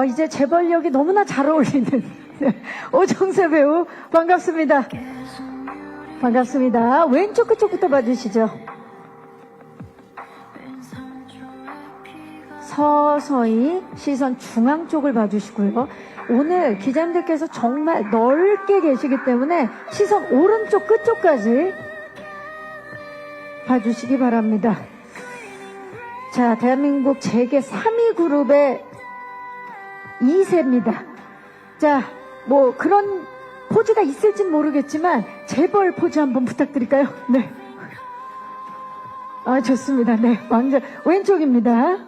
이제 재벌력이 너무나 잘 어울리는 오정세 배우 반갑습니다. 반갑습니다. 왼쪽 끝쪽부터 봐주시죠. 서서히 시선 중앙 쪽을 봐주시고요. 오늘 기자님들께서 정말 넓게 계시기 때문에 시선 오른쪽 끝쪽까지 봐주시기 바랍니다. 자, 대한민국 재계 3위 그룹의 2세입니다. 자, 뭐 그런 포즈가 있을진 모르겠지만 재벌 포즈 한번 부탁드릴까요? 네. 좋습니다. 네, 완전 왼쪽입니다.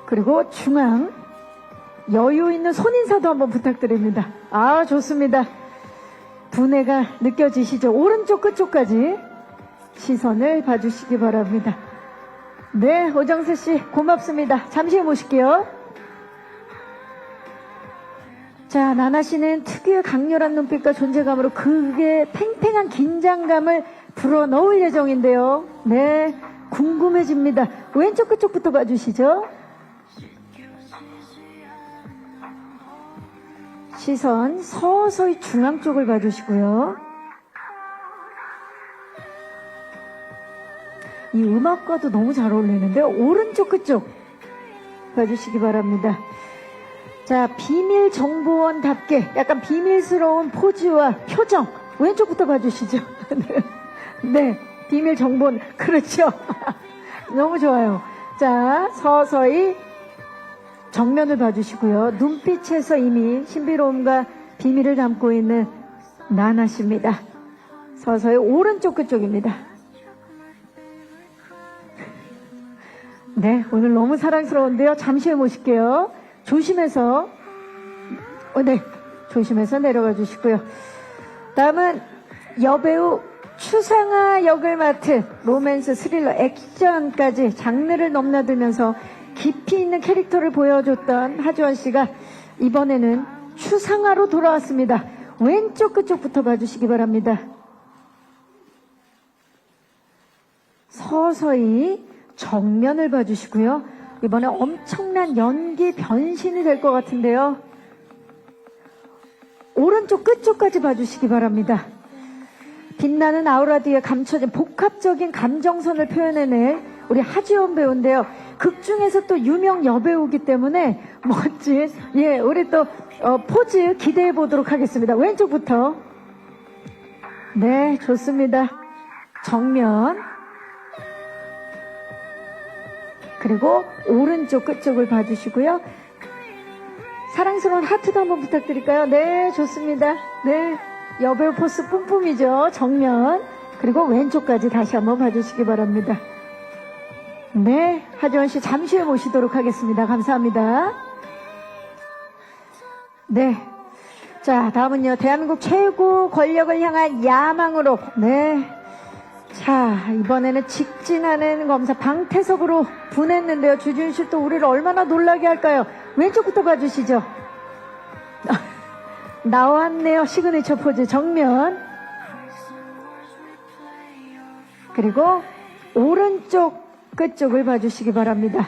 그리고 중앙 여유 있는 손인사도 한번 부탁드립니다. 좋습니다. 분해가 느껴지시죠? 오른쪽 끝쪽까지 시선을 봐주시기 바랍니다. 네, 오정세 씨 고맙습니다. 잠시 후에 모실게요. 자, 나나 씨는 특유의 강렬한 눈빛과 존재감으로 극의 팽팽한 긴장감을 불어넣을 예정인데요. 네, 궁금해집니다. 왼쪽 끝쪽부터 봐주시죠. 시선 서서히 중앙 쪽을 봐주시고요. 이 음악과도 너무 잘 어울리는데요. 오른쪽 끝쪽 봐주시기 바랍니다. 자, 비밀 정보원답게 약간 비밀스러운 포즈와 표정 왼쪽부터 봐주시죠. 네, 비밀 정보원 그렇죠. 너무 좋아요. 자, 서서히 정면을 봐주시고요. 눈빛에서 이미 신비로움과 비밀을 담고 있는 나나 씨입니다. 서서히 오른쪽 끝쪽입니다. 네, 오늘 너무 사랑스러운데요. 잠시 후에 모실게요. 조심해서 네, 조심해서 내려가 주시고요. 다음은 여배우 추상아 역을 맡은 로맨스, 스릴러, 액션까지 장르를 넘나들면서 깊이 있는 캐릭터를 보여줬던 하지원 씨가 이번에는 추상아로 돌아왔습니다. 왼쪽 끝쪽부터 봐주시기 바랍니다. 서서히 정면을 봐주시고요. 이번에 엄청난 연기 변신이 될 것 같은데요. 오른쪽 끝쪽까지 봐주시기 바랍니다. 빛나는 아우라 뒤에 감춰진 복합적인 감정선을 표현해낼 우리 하지원 배우인데요. 극 중에서 또 유명 여배우이기 때문에 멋진 우리 또 포즈 기대해 보도록 하겠습니다. 왼쪽부터. 네, 좋습니다. 정면 그리고 오른쪽 끝쪽을 봐주시고요. 사랑스러운 하트도 한번 부탁드릴까요? 네, 좋습니다. 네, 여배우 포스 뿜뿜이죠. 정면 그리고 왼쪽까지 다시 한번 봐주시기 바랍니다. 네, 하지원 씨 잠시 후에 모시도록 하겠습니다. 감사합니다. 네, 자, 다음은요. 대한민국 최고 권력을 향한 야망으로 자, 이번에는 직진하는 검사 방태석으로 분했는데요. 주지훈 씨 또 우리를 얼마나 놀라게 할까요? 왼쪽부터 봐주시죠. 나왔네요. 시그니처 포즈 정면 그리고 오른쪽 끝쪽을 봐주시기 바랍니다.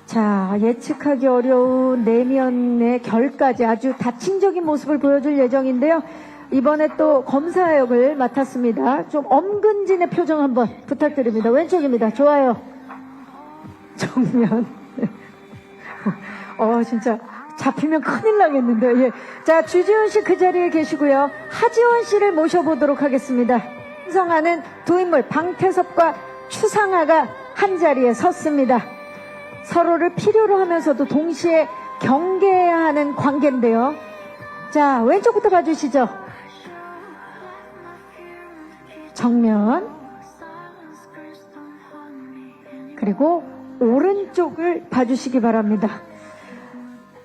자, 예측하기 어려운 내면의 결까지 아주 다층적인 모습을 보여줄 예정인데요. 이번에 또 검사 역을 맡았습니다. 좀 엄근진의 표정 한번 부탁드립니다. 왼쪽입니다. 좋아요. 정면. 진짜 잡히면 큰일 나겠는데요. 예. 자, 주지훈 씨 그 자리에 계시고요. 하지원 씨를 모셔보도록 하겠습니다. 형성하는 두 인물 방태섭과 추상아가 한 자리에 섰습니다. 서로를 필요로 하면서도 동시에 경계해야 하는 관계인데요. 자, 왼쪽부터 봐주시죠. 정면 그리고 오른쪽을 봐주시기 바랍니다.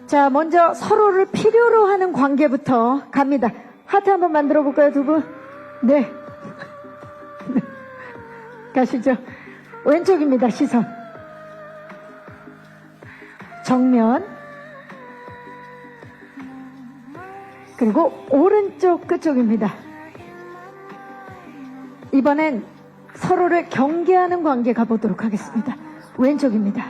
자, 먼저 서로를 필요로 하는 관계부터 갑니다. 하트 한번 만들어 볼까요, 두 분? 네. 가시죠. 왼쪽입니다. 시선 정면 그리고 오른쪽 끝쪽입니다. 이번엔 서로를 경계하는 관계 가보도록 하겠습니다. 왼쪽입니다.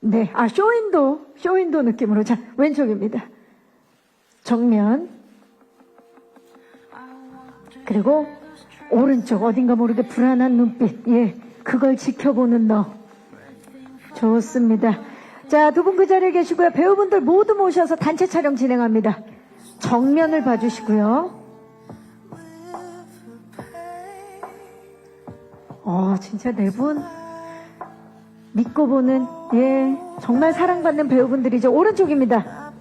네, 쇼윈도 느낌으로. 자, 왼쪽입니다. 정면. 그리고 오른쪽, 어딘가 모르게 불안한 눈빛. 예, 그걸 지켜보는 너. 좋습니다. 자, 두 분 그 자리에 계시고요. 배우분들 모두 모셔서 단체 촬영 진행합니다. 정면을 봐주시고요. 진짜 네 분 믿고 보는, 예, 정말 사랑받는 배우분들이죠. 오른쪽입니다.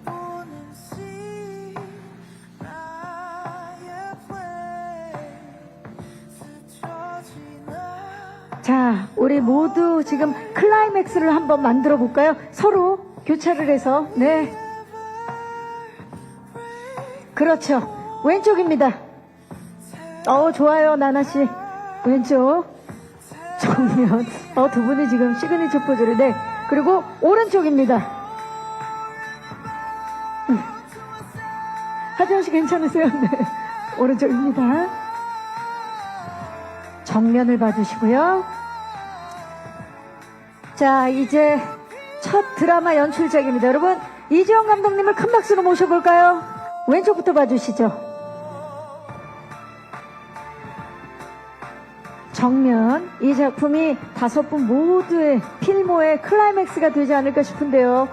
자, 우리 모두 지금 클라이맥스를 한번 만들어 볼까요? 서로 교차를 해서. 네, 그렇죠. 왼쪽입니다. 좋아요, 나나씨. 왼쪽. 정면. 두 분이 지금 시그니처 포즈를. 네. 그리고 오른쪽입니다. 하지원씨 괜찮으세요? 네. 오른쪽입니다. 정면을 봐주시고요. 자, 이제 첫 드라마 연출작입니다. 여러분, 이지영 감독님을 큰 박수로 모셔볼까요? 왼쪽부터 봐주시죠. 정면. 이 작품이 5분 모두의 필모의 클라이맥스가 되지 않을까 싶은데요.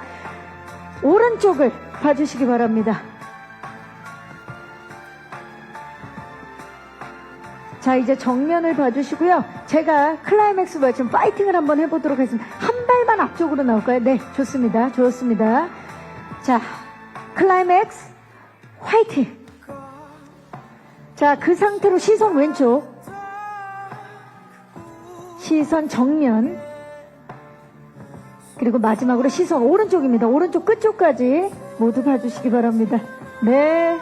오른쪽을 봐주시기 바랍니다. 자, 이제 정면을 봐주시고요. 제가 클라이맥스 버전 파이팅을 한번 해보도록 하겠습니다. 한 발만 앞쪽으로 나올까요? 네, 좋습니다. 좋습니다. 자, 클라이맥스 화이팅! 자, 그 상태로 시선 왼쪽, 시선 정면, 그리고 마지막으로 시선 오른쪽입니다. 오른쪽 끝쪽까지 모두 봐주시기 바랍니다. 네,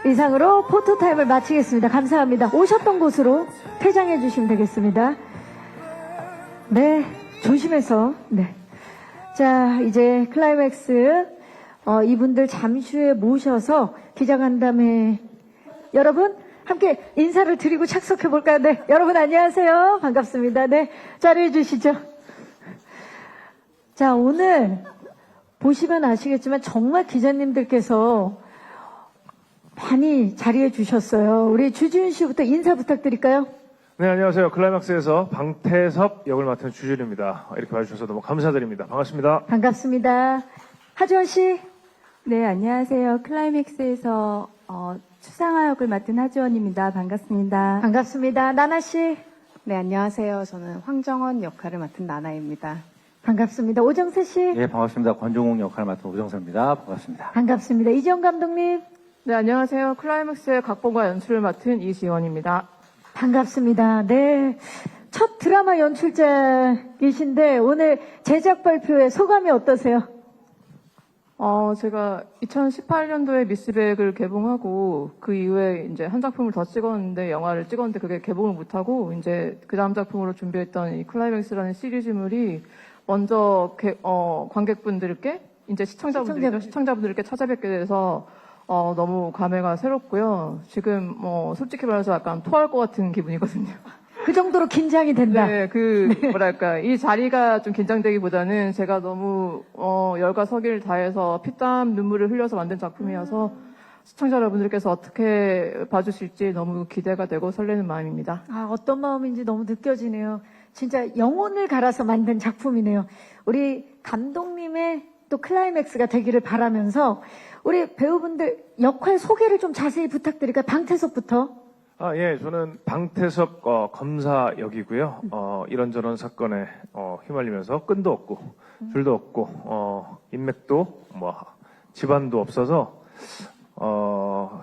이상으로 포토타임을 마치겠습니다. 감사합니다. 오셨던 곳으로 퇴장해 주시면 되겠습니다. 네, 조심해서. 네. 자, 이제 클라이맥스 이분들 잠시 후에 모셔서 기자간담회, 여러분 함께 인사를 드리고 착석해 볼까요? 네, 여러분 안녕하세요. 반갑습니다. 네, 자리해 주시죠. 자, 오늘 보시면 아시겠지만 정말 기자님들께서 많이 자리해 주셨어요. 우리 주지훈 씨부터 인사 부탁드릴까요? 네, 안녕하세요. 클라이막스에서 방태섭 역을 맡은 주지훈입니다. 이렇게 봐주셔서 너무 감사드립니다. 반갑습니다. 반갑습니다. 하지원 씨. 네, 안녕하세요. 클라이맥스에서 추상화 역을 맡은 하지원입니다. 반갑습니다. 반갑습니다. 나나 씨. 네, 안녕하세요. 저는 황정원 역할을 맡은 나나입니다. 반갑습니다. 오정세 씨. 예, 반갑습니다. 권종욱 역할 맡은 오정세입니다. 반갑습니다. 반갑습니다. 이지영 감독님. 네, 안녕하세요. 클라이맥스의 각본과 연출을 맡은 이지원입니다. 반갑습니다. 네. 첫 드라마 연출자이신데 오늘 제작 발표에 소감이 어떠세요? 제가 2018년도에 미스백을 개봉하고 그 이후에 이제 한 작품을 더 찍었는데, 영화를 찍었는데 그게 개봉을 못하고 이제 그 다음 작품으로 준비했던 이 클라이맥스라는 시리즈물이 먼저 관객분들께, 이제 시청자분들께 찾아뵙게 돼서 너무 감회가 새롭고요. 지금 솔직히 말해서 약간 토할 것 같은 기분이거든요. 그 정도로 긴장이 된다. 네, 뭐랄까, 이 자리가 좀 긴장되기보다는 제가 너무 열과 석일 다해서 피땀 눈물을 흘려서 만든 작품이어서 시청자 여러분들께서 어떻게 봐주실지 너무 기대가 되고 설레는 마음입니다. 어떤 마음인지 너무 느껴지네요. 진짜 영혼을 갈아서 만든 작품이네요. 우리 감독님의 또 클라이맥스가 되기를 바라면서 우리 배우분들 역할 소개를 좀 자세히 부탁드릴까요? 방태섭부터. 예, 저는 방태섭 검사 역이고요. 이런저런 사건에 휘말리면서 끈도 없고 줄도 없고 인맥도 집안도 없어서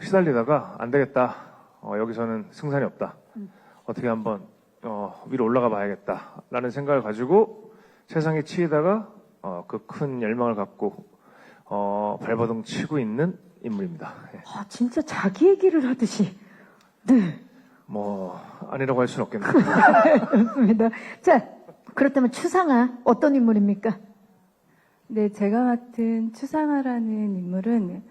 시달리다가 안 되겠다. 여기서는 승산이 없다. 어떻게 한번 위로 올라가 봐야겠다라는 생각을 가지고 세상에 치이다가 그 큰 열망을 갖고 발버둥 치고 있는 인물입니다. 예. 진짜 자기 얘기를 하듯이. 네. 아니라고 할 수는 없겠네요. 좋습니다. 자, 그렇다면 추상화 어떤 인물입니까? 네, 제가 맡은 추상화라는 인물은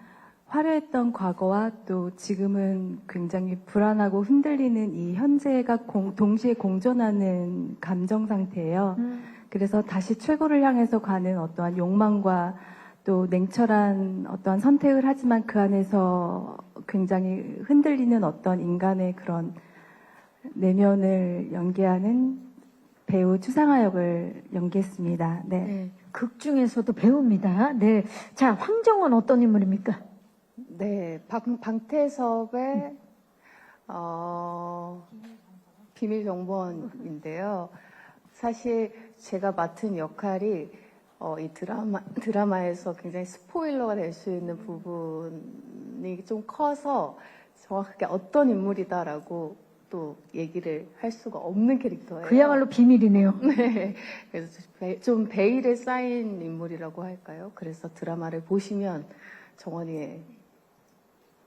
화려했던 과거와 또 지금은 굉장히 불안하고 흔들리는 이 현재가 동시에 공존하는 감정 상태예요. 그래서 다시 최고를 향해서 가는 어떠한 욕망과 또 냉철한 어떠한 선택을 하지만 그 안에서 굉장히 흔들리는 어떤 인간의 그런 내면을 연기하는 배우 추상화 역을 연기했습니다. 네. 네, 극 중에서도 배우입니다. 네, 자 황정원 어떤 인물입니까? 네, 방태섭의 비밀정보원인데요. 사실 제가 맡은 역할이 이 드라마에서 굉장히 스포일러가 될 수 있는 부분이 좀 커서 정확하게 어떤 인물이다라고 또 얘기를 할 수가 없는 캐릭터예요. 그야말로 비밀이네요. 네. 그래서 좀 베일에 쌓인 인물이라고 할까요? 그래서 드라마를 보시면 정원이의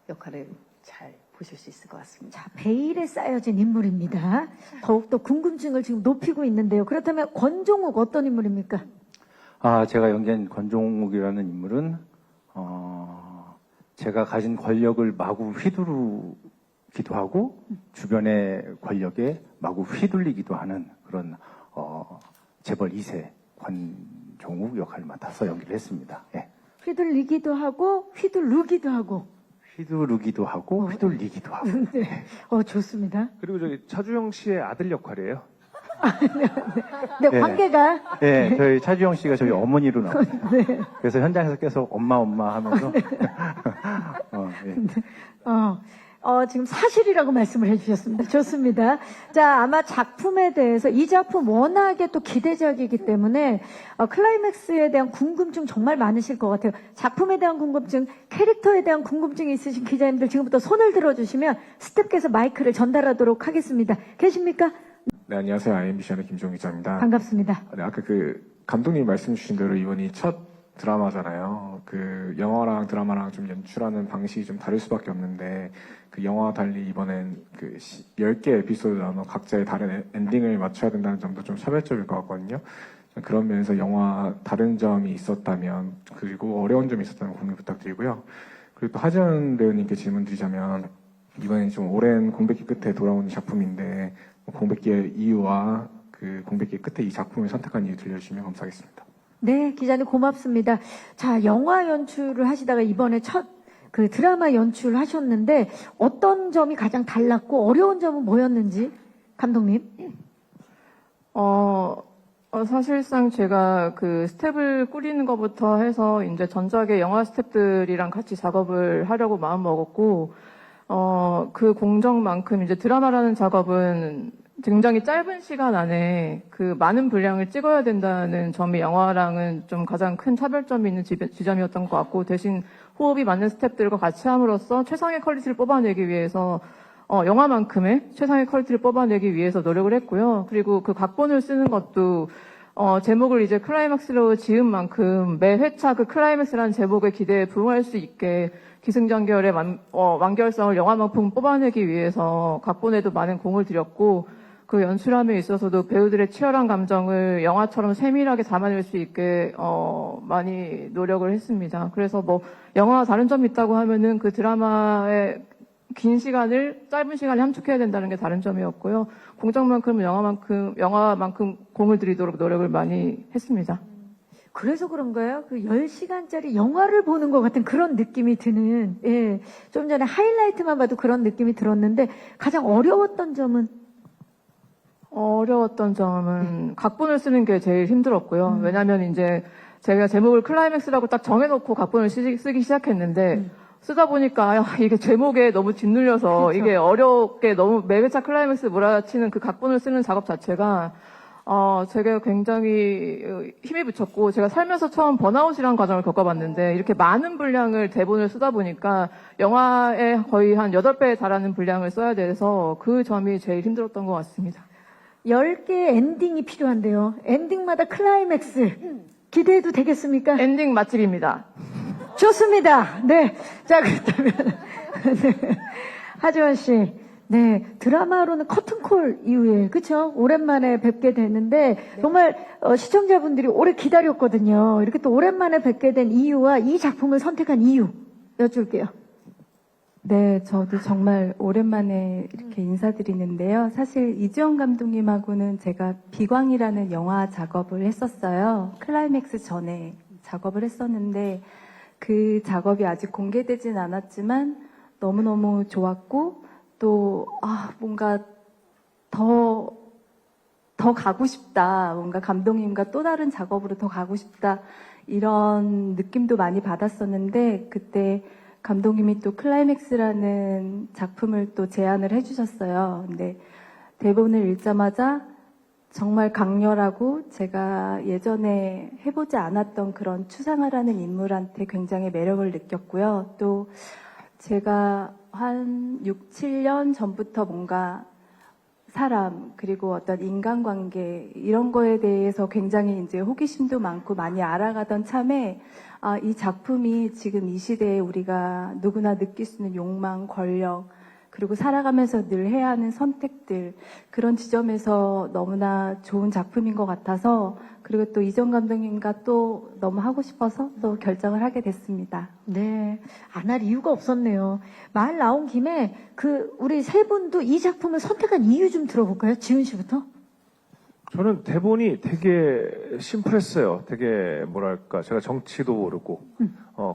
역할을 잘 보실 수 있을 것 같습니다. 자, 베일에 쌓여진 인물입니다. 더욱더 궁금증을 지금 높이고 있는데요. 그렇다면 권종욱 어떤 인물입니까? 제가 연기한 권종욱이라는 인물은 제가 가진 권력을 마구 휘두르기도 하고 주변의 권력에 마구 휘둘리기도 하는 그런 재벌 2세 권종욱 역할을 맡아서 연기를 했습니다. 예. 휘둘리기도 하고 휘둘르기도 하고. 휘두르기도 하고 휘둘리기도 하고. 네, 좋습니다. 그리고 저기 차주영 씨의 아들 역할이에요. 네, 네. 관계가 네, 저희 차주영 씨가 저희 어머니로 나옵니다. 그래서 현장에서 계속 엄마 하면서 예. 지금 사실이라고 말씀을 해주셨습니다. 좋습니다. 자, 아마 작품에 대해서 이 작품 워낙에 또 기대작이기 때문에 클라이맥스에 대한 궁금증 정말 많으실 것 같아요. 작품에 대한 궁금증, 캐릭터에 대한 궁금증이 있으신 기자님들 지금부터 손을 들어주시면 스태프께서 마이크를 전달하도록 하겠습니다. 계십니까? 네, 안녕하세요. IMBC의 김종 기자입니다. 반갑습니다. 네, 아까 감독님이 말씀 주신 대로 이번이 첫 드라마잖아요. 영화랑 드라마랑 좀 연출하는 방식이 좀 다를 수밖에 없는데, 영화와 달리 이번엔 10개 에피소드 나눠 각자의 다른 엔딩을 맞춰야 된다는 점도 좀 차별점일 것 같거든요. 그런 면에서 영화 다른 점이 있었다면, 그리고 어려운 점이 있었다면 공유 부탁드리고요. 그리고 또 하지원 배우님께 질문 드리자면, 이번엔 좀 오랜 공백기 끝에 돌아오는 작품인데, 공백기의 이유와 공백기 끝에 이 작품을 선택한 이유 들려주시면 감사하겠습니다. 네, 기자님 고맙습니다. 자, 영화 연출을 하시다가 이번에 첫 드라마 연출을 하셨는데 어떤 점이 가장 달랐고 어려운 점은 뭐였는지 감독님? 사실상 제가 스텝을 꾸리는 것부터 해서 이제 전작의 영화 스텝들이랑 같이 작업을 하려고 마음 먹었고, 그 공정만큼 이제 드라마라는 작업은 굉장히 짧은 시간 안에 많은 분량을 찍어야 된다는 점이 영화랑은 좀 가장 큰 차별점이 있는 지점이었던 것 같고, 대신 호흡이 맞는 스태프들과 같이 함으로써 최상의 퀄리티를 뽑아내기 위해서 영화만큼의 최상의 퀄리티를 뽑아내기 위해서 노력을 했고요. 그리고 각본을 쓰는 것도 제목을 이제 클라이맥스로 지은 만큼 매 회차 클라이맥스라는 제목의 기대에 부응할 수 있게 기승전결의 완결성을 영화만큼 뽑아내기 위해서 각본에도 많은 공을 들였고, 연출함에 있어서도 배우들의 치열한 감정을 영화처럼 세밀하게 담아낼 수 있게 많이 노력을 했습니다. 그래서 영화와 다른 점이 있다고 하면은 드라마의 긴 시간을 짧은 시간에 함축해야 된다는 게 다른 점이었고요. 공정만큼은 영화만큼 공을 들이도록 노력을 많이 했습니다. 그래서 그런가요? 10시간짜리 영화를 보는 것 같은 그런 느낌이 드는, 예. 좀 전에 하이라이트만 봐도 그런 느낌이 들었는데 가장 어려웠던 점은? 어려웠던 점은 각본을 쓰는 게 제일 힘들었고요. 왜냐면 이제 제가 제목을 클라이맥스라고 딱 정해놓고 각본을 쓰기 시작했는데 쓰다 보니까 이게 제목에 너무 짓눌려서 그렇죠. 이게 어렵게 너무 매 회차 클라이맥스 몰아치는 각본을 쓰는 작업 자체가 제가 굉장히 힘이 붙였고, 제가 살면서 처음 번아웃이라는 과정을 겪어봤는데, 이렇게 많은 분량을 대본을 쓰다 보니까 영화에 거의 한 8배에 달하는 분량을 써야 돼서 그 점이 제일 힘들었던 것 같습니다. 10개의 엔딩이 필요한데요. 엔딩마다 클라이맥스 기대해도 되겠습니까? 엔딩 맛집입니다. 좋습니다. 네. 자, 그렇다면. 네. 하지원 씨. 네. 드라마로는 커튼콜 이후에, 그쵸? 오랜만에 뵙게 되는데, 정말, 시청자분들이 오래 기다렸거든요. 이렇게 또 오랜만에 뵙게 된 이유와 이 작품을 선택한 이유 여쭐게요. 네, 저도 정말 오랜만에 이렇게 인사드리는데요. 사실 이주연 감독님하고는 제가 비광이라는 영화 작업을 했었어요. 클라이맥스 전에 작업을 했었는데 그 작업이 아직 공개되진 않았지만 너무너무 좋았고 또 뭔가 더 가고 싶다. 뭔가 감독님과 또 다른 작업으로 더 가고 싶다. 이런 느낌도 많이 받았었는데 그때 감독님이 또 클라이맥스라는 작품을 또 제안을 해주셨어요. 근데 대본을 읽자마자 정말 강렬하고 제가 예전에 해보지 않았던 그런 추상화라는 인물한테 굉장히 매력을 느꼈고요. 또 제가 한 6, 7년 전부터 뭔가 사람 그리고 어떤 인간관계 이런 거에 대해서 굉장히 이제 호기심도 많고 많이 알아가던 참에 이 작품이 지금 이 시대에 우리가 누구나 느낄 수 있는 욕망, 권력 그리고 살아가면서 늘 해야 하는 선택들 그런 지점에서 너무나 좋은 작품인 것 같아서 그리고 또 이정 감독님과 또 너무 하고 싶어서 또 결정을 하게 됐습니다. 네, 안 할 이유가 없었네요. 말 나온 김에 우리 세 분도 이 작품을 선택한 이유 좀 들어볼까요? 지훈 씨부터. 저는 대본이 되게 심플했어요. 되게 뭐랄까 제가 정치도 모르고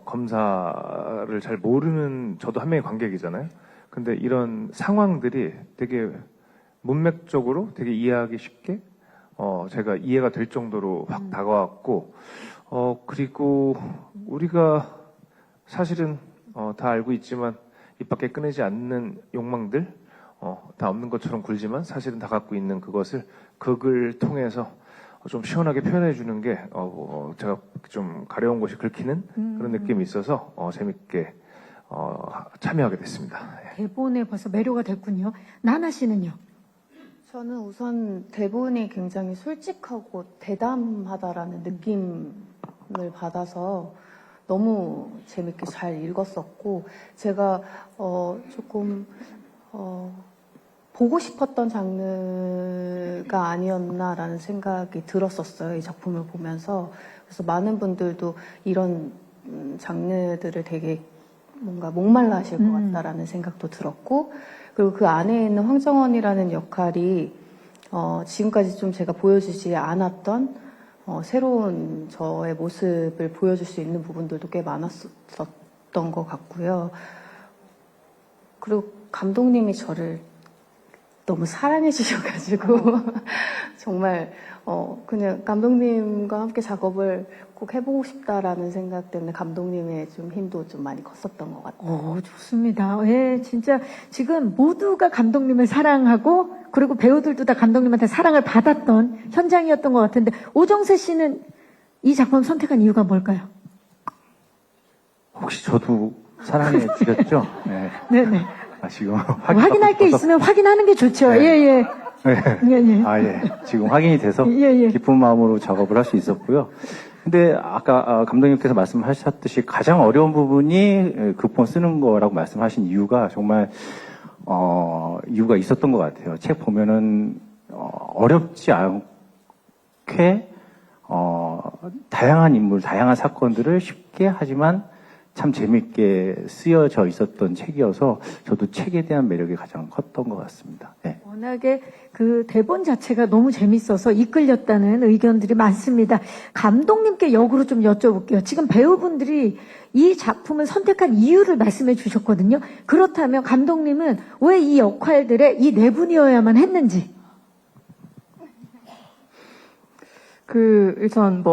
검사를 잘 모르는 저도 한 명의 관객이잖아요. 근데 이런 상황들이 되게 문맥적으로 되게 이해하기 쉽게 제가 이해가 될 정도로 확 다가왔고 그리고 우리가 사실은 다 알고 있지만 입 밖에 꺼내지 않는 욕망들 다 없는 것처럼 굴지만 사실은 다 갖고 있는 그것을 극을 통해서 좀 시원하게 표현해 주는 게 제가 좀 가려운 곳이 긁히는 그런 느낌이 있어서 재밌게 참여하게 됐습니다. 대본에 벌써 매료가 됐군요. 나나 씨는요? 저는 우선 대본이 굉장히 솔직하고 대담하다라는 느낌을 받아서 너무 재밌게 잘 읽었었고 제가 조금 보고 싶었던 장르가 아니었나라는 생각이 들었었어요. 이 작품을 보면서. 그래서 많은 분들도 이런 장르들을 되게 뭔가 목말라 하실 것 같다라는 생각도 들었고 그리고 그 안에 있는 황정원이라는 역할이 지금까지 좀 제가 보여주지 않았던 새로운 저의 모습을 보여줄 수 있는 부분들도 꽤 많았었던 것 같고요. 그리고 감독님이 저를 너무 사랑해 주셔가지고 정말 그냥 감독님과 함께 작업을 꼭 해보고 싶다라는 생각 때문에 감독님의 좀 힘도 좀 많이 컸었던 것 같아요. 좋습니다. 예, 진짜 지금 모두가 감독님을 사랑하고 그리고 배우들도 다 감독님한테 사랑을 받았던 현장이었던 것 같은데 오정세 씨는 이 작품 선택한 이유가 뭘까요? 혹시 저도 사랑해 주셨죠? 네. 네네. 지금 확인할 게 있으면 확인하는 게 좋죠. 네. 예. 예. 지금 확인이 돼서 예. 기쁜 마음으로 작업을 할 수 있었고요. 근데 아까 감독님께서 말씀하셨듯이 가장 어려운 부분이 극본 쓰는 거라고 말씀하신 이유가 정말 이유가 있었던 것 같아요. 책 보면은 어렵지 않게 다양한 인물, 다양한 사건들을 쉽게 하지만 참 재밌게 쓰여져 있었던 책이어서 저도 책에 대한 매력이 가장 컸던 것 같습니다. 네. 워낙에 그 대본 자체가 너무 재밌어서 이끌렸다는 의견들이 많습니다. 감독님께 역으로 좀 여쭤볼게요. 지금 배우분들이 이 작품을 선택한 이유를 말씀해 주셨거든요. 그렇다면 감독님은 왜 이 역할들에 이 네 분이어야만 했는지. 일단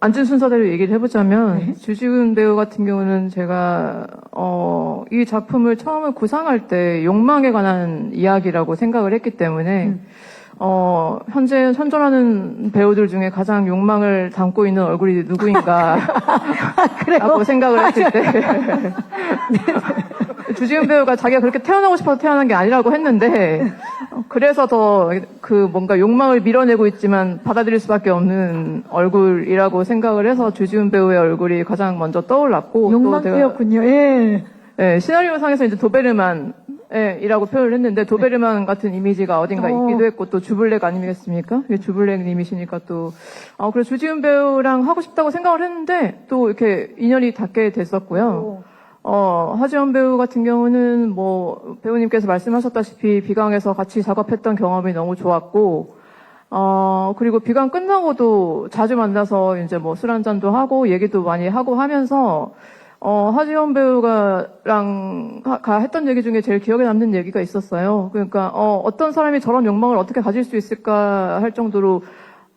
앉은 순서대로 얘기를 해보자면, 주지훈 배우 같은 경우는 제가, 이 작품을 처음에 구상할 때 욕망에 관한 이야기라고 생각을 했기 때문에, 현재 현존하는 배우들 중에 가장 욕망을 담고 있는 얼굴이 누구인가, 라고 생각을 했을 때, 주지훈 배우가 자기가 그렇게 태어나고 싶어서 태어난 게 아니라고 했는데, 그래서 더 뭔가 욕망을 밀어내고 있지만 받아들일 수밖에 없는 얼굴이라고 생각을 해서 주지훈 배우의 얼굴이 가장 먼저 떠올랐고. 욕망이었군요. 예. 네, 시나리오상에서 이제 도베르만이라고 표현을 했는데, 도베르만 같은 이미지가 어딘가 있기도 했고, 또 주블렉 아니겠습니까? 주블렉님이시니까 또, 그래서 주지훈 배우랑 하고 싶다고 생각을 했는데, 또 이렇게 인연이 닿게 됐었고요. 하지원 배우 같은 경우는 뭐 배우님께서 말씀하셨다시피 비강에서 같이 작업했던 경험이 너무 좋았고, 그리고 비강 끝나고도 자주 만나서 이제 뭐 술 한잔도 하고 얘기도 많이 하고 하면서, 하지원 배우가랑 했던 얘기 중에 제일 기억에 남는 얘기가 있었어요. 그러니까, 어떤 사람이 저런 욕망을 어떻게 가질 수 있을까 할 정도로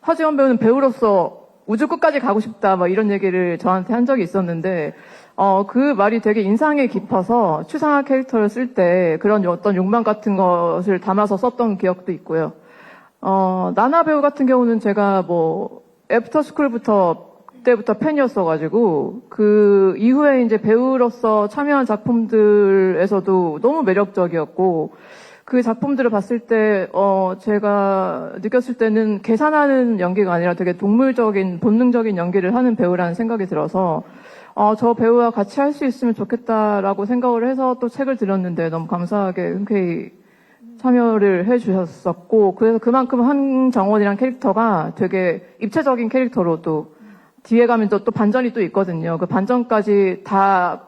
하지원 배우는 배우로서 우주 끝까지 가고 싶다, 뭐 이런 얘기를 저한테 한 적이 있었는데, 그 말이 되게 인상에 깊어서 추상화 캐릭터를 쓸 때 그런 어떤 욕망 같은 것을 담아서 썼던 기억도 있고요. 나나 배우 같은 경우는 제가 뭐, 애프터스쿨부터 그때부터 팬이었어가지고, 그 이후에 이제 배우로서 참여한 작품들에서도 너무 매력적이었고, 그 작품들을 봤을 때, 제가 느꼈을 때는 계산하는 연기가 아니라 되게 동물적인, 본능적인 연기를 하는 배우라는 생각이 들어서, 저 배우와 같이 할 수 있으면 좋겠다라고 생각을 해서 또 책을 들었는데 너무 감사하게 흔쾌히 참여를 해주셨었고, 그래서 그만큼 한정원이란 캐릭터가 되게 입체적인 캐릭터로 또 뒤에 가면 또 반전이 또 있거든요. 그 반전까지 다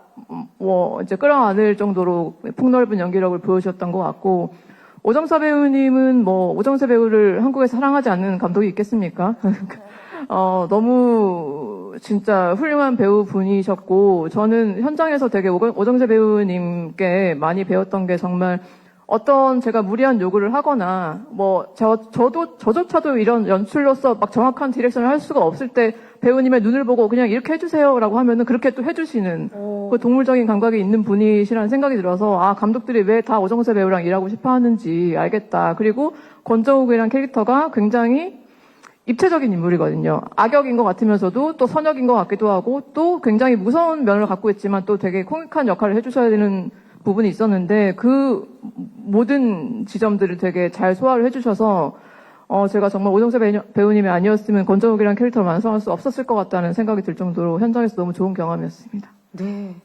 뭐 이제 끌어안을 정도로 폭넓은 연기력을 보여주셨던 것 같고, 오정서 배우님은 뭐 오정세 배우를 한국에서 사랑하지 않는 감독이 있겠습니까? 너무 진짜 훌륭한 배우분이셨고, 저는 현장에서 되게 오정세 배우님께 많이 배웠던 게 정말 어떤 제가 무리한 요구를 하거나, 뭐, 저조차도 이런 연출로서 막 정확한 디렉션을 할 수가 없을 때 배우님의 눈을 보고 그냥 이렇게 해주세요라고 하면은 그렇게 또 해주시는 그 동물적인 감각이 있는 분이시라는 생각이 들어서, 감독들이 왜 다 오정세 배우랑 일하고 싶어 하는지 알겠다. 그리고 권정욱이라는 캐릭터가 굉장히 입체적인 인물이거든요. 악역인 것 같으면서도 또 선역인 것 같기도 하고, 또 굉장히 무서운 면을 갖고 있지만 또 되게 코믹한 역할을 해주셔야 되는 부분이 있었는데, 그 모든 지점들을 되게 잘 소화를 해주셔서 제가 정말 오정세 배우님이 아니었으면 권정욱이라는 캐릭터를 완성할 수 없었을 것 같다는 생각이 들 정도로 현장에서 너무 좋은 경험이었습니다. 네.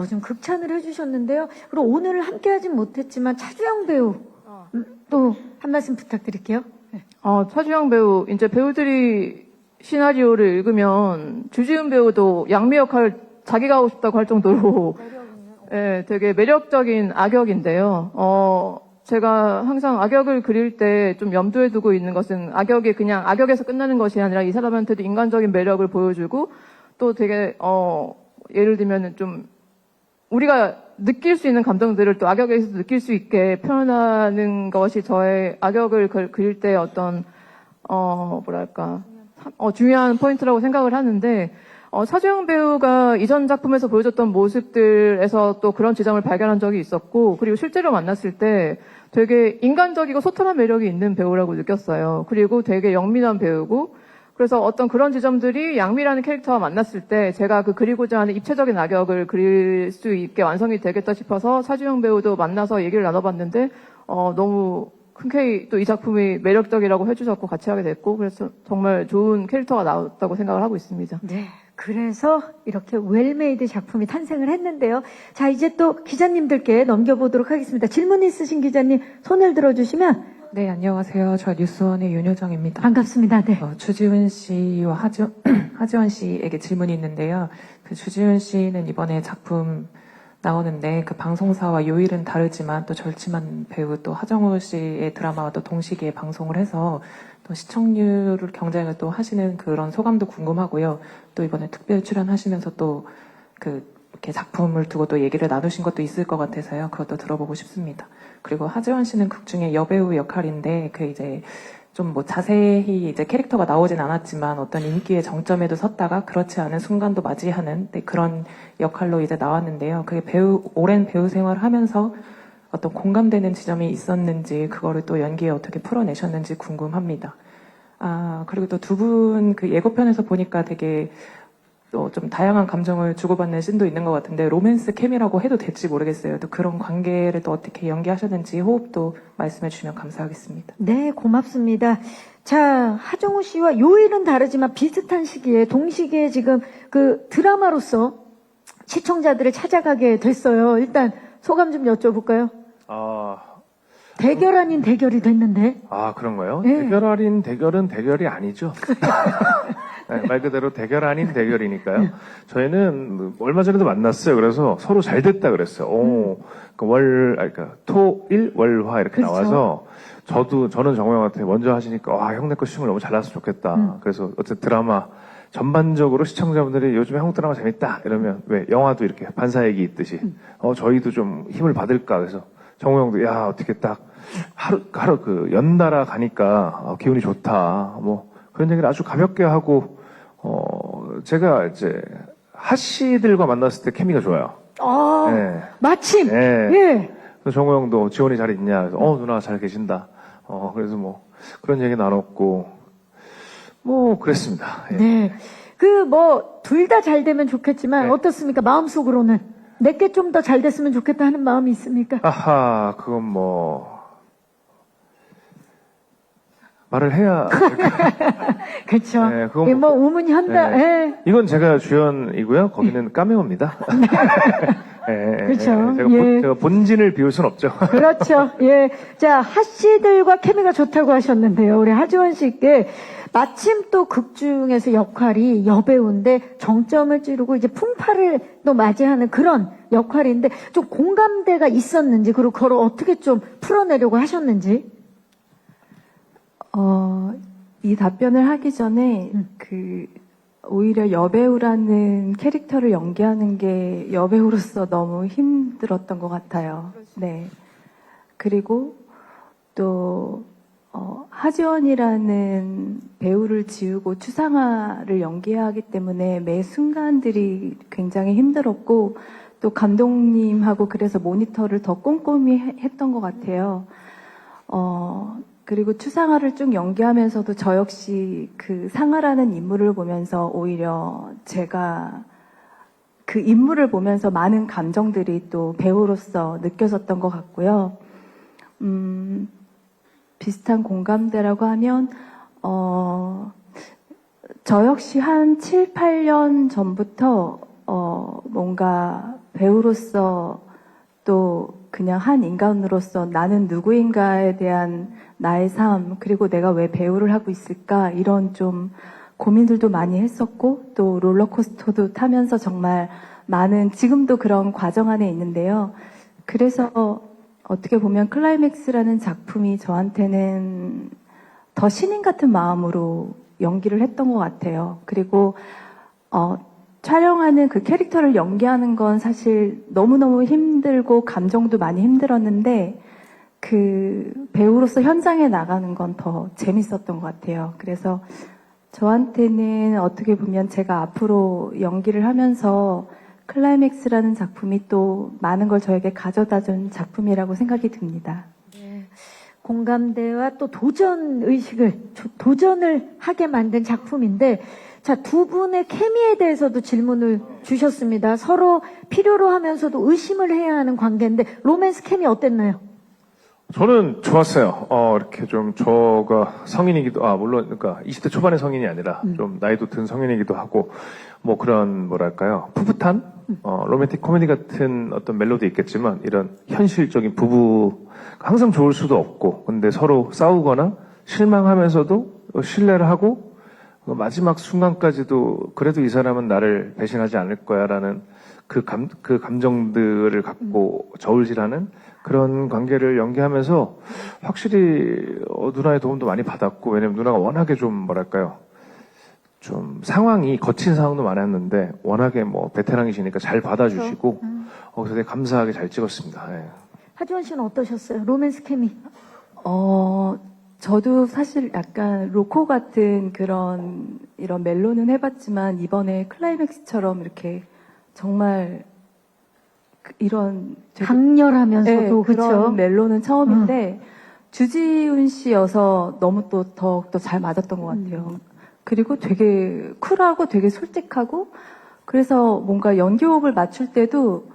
좀 극찬을 해주셨는데요. 그리고 오늘 함께 하진 못했지만 차주영 배우 또 한 말씀 부탁드릴게요. 네. 차주영 배우, 이제 배우들이 시나리오를 읽으면 주지훈 배우도 양미 역할을 자기가 하고 싶다고 할 정도로 예, 되게 매력적인 악역인데요. 제가 항상 악역을 그릴 때 좀 염두에 두고 있는 것은 악역이 그냥 악역에서 끝나는 것이 아니라 이 사람한테도 인간적인 매력을 보여주고, 또 되게, 예를 들면은 좀 우리가 느낄 수 있는 감정들을 또 악역에서 느낄 수 있게 표현하는 것이 저의 악역을 그릴 때 어떤, 중요한 포인트라고 생각을 하는데, 차주영 배우가 이전 작품에서 보여줬던 모습들에서 또 그런 지점을 발견한 적이 있었고, 그리고 실제로 만났을 때 되게 인간적이고 소탈한 매력이 있는 배우라고 느꼈어요. 그리고 되게 영민한 배우고, 그래서 어떤 그런 지점들이 양미라는 캐릭터와 만났을 때 제가 그 그리고자 하는 입체적인 악역을 그릴 수 있게 완성이 되겠다 싶어서 차주영 배우도 만나서 얘기를 나눠봤는데, 너무 흔쾌히 또 이 작품이 매력적이라고 해주셨고 같이 하게 됐고, 그래서 정말 좋은 캐릭터가 나왔다고 생각을 하고 있습니다. 네. 그래서 이렇게 웰메이드 작품이 탄생을 했는데요. 자, 이제 또 기자님들께 넘겨보도록 하겠습니다. 질문 있으신 기자님 손을 들어주시면. 네, 안녕하세요. 저 뉴스원의 윤효정입니다. 반갑습니다. 네. 주지훈 씨와 하지원 씨에게 질문이 있는데요. 그 주지훈 씨는 이번에 작품 나오는데 그 방송사와 요일은 다르지만 또 절친한 배우 또 하정우 씨의 드라마와 또 동시기에 방송을 해서 또 시청률을 경쟁을 또 하시는 그런 소감도 궁금하고요. 또 이번에 특별 출연하시면서 또 이렇게 작품을 두고 또 얘기를 나누신 것도 있을 것 같아서요. 그것도 들어보고 싶습니다. 그리고 하지원 씨는 극 중에 여배우 역할인데 이제 좀 뭐 자세히 이제 캐릭터가 나오진 않았지만 어떤 인기의 정점에도 섰다가 그렇지 않은 순간도 맞이하는 그런 역할로 이제 나왔는데요. 그게 오랜 배우 생활을 하면서 어떤 공감되는 지점이 있었는지, 그거를 또 연기에 어떻게 풀어내셨는지 궁금합니다. 그리고 또 두 분 그 예고편에서 보니까 되게 또 좀 다양한 감정을 주고받는 씬도 있는 것 같은데, 로맨스 케미라고 해도 될지 모르겠어요. 또 그런 관계를 또 어떻게 연기하셨는지 호흡도 말씀해 주시면 감사하겠습니다. 네, 고맙습니다. 자, 하정우 씨와 요일은 다르지만 비슷한 시기에, 동시기에 지금 그 드라마로서 시청자들을 찾아가게 됐어요. 일단 소감 좀 여쭤볼까요? 대결 아닌 대결이 됐는데. 그런가요? 네. 대결 아닌 대결은 대결이 아니죠. 네, 말 그대로 대결 아닌 대결이니까요. 저희는 얼마 전에도 만났어요. 그래서 서로 잘 됐다 그랬어요. 그러니까 토, 일, 월, 화 이렇게 그렇죠. 나와서 저는 정우 형한테 먼저 하시니까 와, 형네 거 시청을 너무 잘났으면 좋겠다. 그래서 어쨌든 드라마 전반적으로 시청자분들이 요즘에 한국 드라마 재밌다 이러면 왜 영화도 이렇게 반사얘기 있듯이 저희도 좀 힘을 받을까 그래서 정우 형도 야 어떻게 딱 하루 그 연달아 가니까 기분이 좋다 뭐 그런 얘기를 아주 가볍게 하고 제가 이제 하씨들과 만났을 때 케미가 좋아요. 네. 마침. 네. 예. 그래서 정우 형도 지원이 잘 있냐 그래서 누나 잘 계신다. 그래서 뭐 그런 얘기 나눴고 뭐 그랬습니다. 예. 네. 둘 다 잘 되면 좋겠지만, 네. 어떻습니까? 마음속으로는. 내게 좀 더 잘 됐으면 좋겠다 하는 마음이 있습니까? 아하, 그건 뭐, 말을 해야. 그렇죠. 네, 그건 예, 뭐- 우문현다. 네. 예. 이건 제가 주연이고요. 거기는 까메오입니다. 예, 그렇죠. 제가, 예. 제가 본진을 비울 순 없죠. 그렇죠. 예. 자, 하씨들과 케미가 좋다고 하셨는데요. 우리 하지원 씨께 마침 또 극 중에서 역할이 여배우인데 정점을 찌르고 이제 풍파를 또 맞이하는 그런 역할인데 좀 공감대가 있었는지 그리고 그걸 어떻게 좀 풀어내려고 하셨는지. 이 답변을 하기 전에 오히려 여배우라는 캐릭터를 연기하는 게 여배우로서 너무 힘들었던 것 같아요. 네. 그리고 또 하지원이라는 배우를 지우고 추상화를 연기해야 하기 때문에 매 순간들이 굉장히 힘들었고 또 감독님하고 그래서 모니터를 더 꼼꼼히 했던 것 같아요. 그리고 추상화를 쭉 연기하면서도 저 역시 그 상아라는 인물을 보면서 오히려 제가 그 인물을 보면서 많은 감정들이 또 배우로서 느껴졌던 것 같고요. 비슷한 공감대라고 하면, 저 역시 한 7, 8년 전부터, 뭔가 배우로서 또 그냥 한 인간으로서 나는 누구인가에 대한 나의 삶, 그리고 내가 왜 배우를 하고 있을까, 이런 좀 고민들도 많이 했었고, 또 롤러코스터도 타면서 정말 많은, 지금도 그런 과정 안에 있는데요. 그래서 어떻게 보면 클라이맥스라는 작품이 저한테는 더 신인 같은 마음으로 연기를 했던 것 같아요. 그리고, 촬영하는 그 캐릭터를 연기하는 건 사실 너무너무 힘들고 감정도 많이 힘들었는데 그 배우로서 현장에 나가는 건 더 재밌었던 것 같아요. 그래서 저한테는 어떻게 보면 제가 앞으로 연기를 하면서 클라이맥스라는 작품이 또 많은 걸 저에게 가져다 준 작품이라고 생각이 듭니다. 공감대와 또 도전 의식을, 도전을 하게 만든 작품인데, 자, 두 분의 케미에 대해서도 질문을 주셨습니다. 서로 필요로 하면서도 의심을 해야 하는 관계인데, 로맨스 케미 어땠나요? 저는 좋았어요. 이렇게 좀 저가 성인이기도, 물론, 그러니까 20대 초반의 성인이 아니라 좀 나이도 든 성인이기도 하고, 뭐 그런, 뭐랄까요. 풋풋한, 로맨틱 코미디 같은 어떤 멜로디 있겠지만, 이런 현실적인 부부, 항상 좋을 수도 없고, 근데 서로 싸우거나 실망하면서도 신뢰를 하고, 마지막 순간까지도 그래도 이 사람은 나를 배신하지 않을 거야라는 그 감정들을 갖고 저울질하는 그런 관계를 연기하면서 확실히 누나의 도움도 많이 받았고, 왜냐면 누나가 워낙에 좀 뭐랄까요, 좀 상황이 거친 상황도 많았는데 워낙에 뭐 베테랑이시니까 잘 받아주시고 그래서 되게 감사하게 잘 찍었습니다. 예. 하지원 씨는 어떠셨어요? 로맨스 케미. 저도 사실 약간 로코 같은 그런 이런 멜로는 해봤지만 이번에 클라이맥스처럼 이렇게 정말 이런 되게 강렬하면서도, 그런 그쵸? 멜로는 처음인데 주지훈 씨여서 너무 또 더욱더 잘 맞았던 것 같아요. 그리고 되게 쿨하고 되게 솔직하고 그래서 뭔가 연기 호흡을 맞출 때도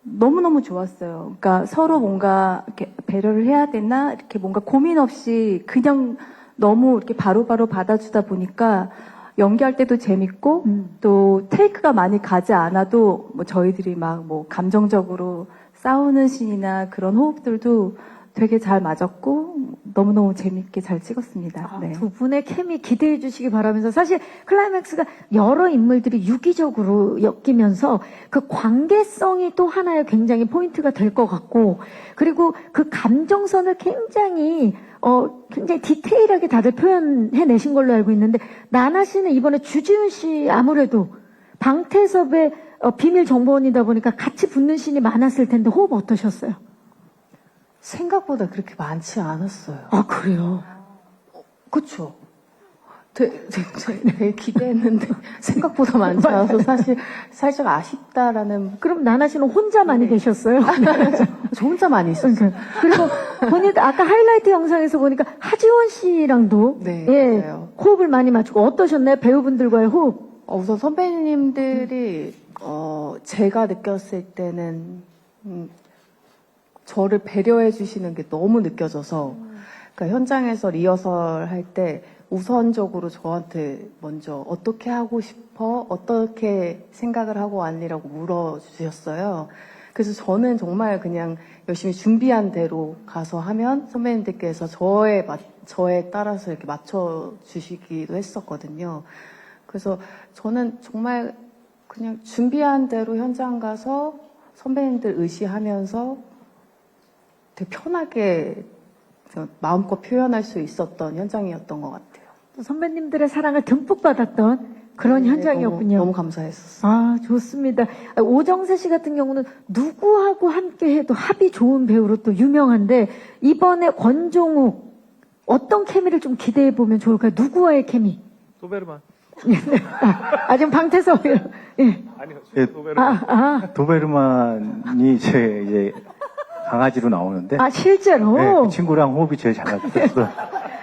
너무너무 좋았어요. 그러니까 서로 뭔가 이렇게 배려를 해야 되나 이렇게 뭔가 고민 없이 그냥 너무 이렇게 바로바로 받아주다 보니까 연기할 때도 재밌고 또 테이크가 많이 가지 않아도 뭐 저희들이 막 뭐 감정적으로 싸우는 신이나 그런 호흡들도 되게 잘 맞았고 너무너무 재밌게 잘 찍었습니다. 네. 두 분의 케미 기대해 주시기 바라면서 사실 클라이맥스가 여러 인물들이 유기적으로 엮이면서 그 관계성이 또 하나의 굉장히 포인트가 될 것 같고 그리고 그 감정선을 굉장히 디테일하게 다들 표현해내신 걸로 알고 있는데 나나 씨는 이번에 주지훈 씨 아무래도 방태섭의 비밀 정보원이다 보니까 같이 붙는 씬이 많았을 텐데 호흡 어떠셨어요? 생각보다 그렇게 많지 않았어요. 아 그래요? 그쵸? 되게 기대했는데 생각보다 많지 않아서 사실 살짝 아쉽다라는. 그럼 나나 씨는 혼자 많이 계셨어요? 저 혼자 많이 있었어요. 그리고 본인도 아까 하이라이트 영상에서 보니까 하지원 씨랑도 네, 예, 맞아요. 호흡을 많이 맞추고 어떠셨나요? 배우분들과의 호흡? 우선 선배님들이 제가 느꼈을 때는 저를 배려해 주시는 게 너무 느껴져서 그러니까 현장에서 리허설 할 때 우선적으로 저한테 먼저 어떻게 하고 싶어? 어떻게 생각을 하고 왔니라고 물어주셨어요. 그래서 저는 정말 그냥 열심히 준비한 대로 가서 하면 선배님들께서 저에 따라서 이렇게 맞춰주시기도 했었거든요. 그래서 저는 정말 그냥 준비한 대로 현장 가서 선배님들 의시하면서 되게 편하게 마음껏 표현할 수 있었던 현장이었던 것 같아요. 또 선배님들의 사랑을 듬뿍 받았던 그런 네, 현장이었군요. 너무 감사했었어요. 아, 좋습니다. 오정세 씨 같은 경우는 누구하고 함께 해도 합이 좋은 배우로 또 유명한데 이번에 권종욱 어떤 케미를 좀 기대해 보면 좋을까요? 누구와의 케미? 도베르만. 지금 방태섭이요. 예. 아니요, 예. 도베르만. 도베르만이 이제 강아지로 나오는데 실제로? 네, 그 친구랑 호흡이 제일 잘 맞았어.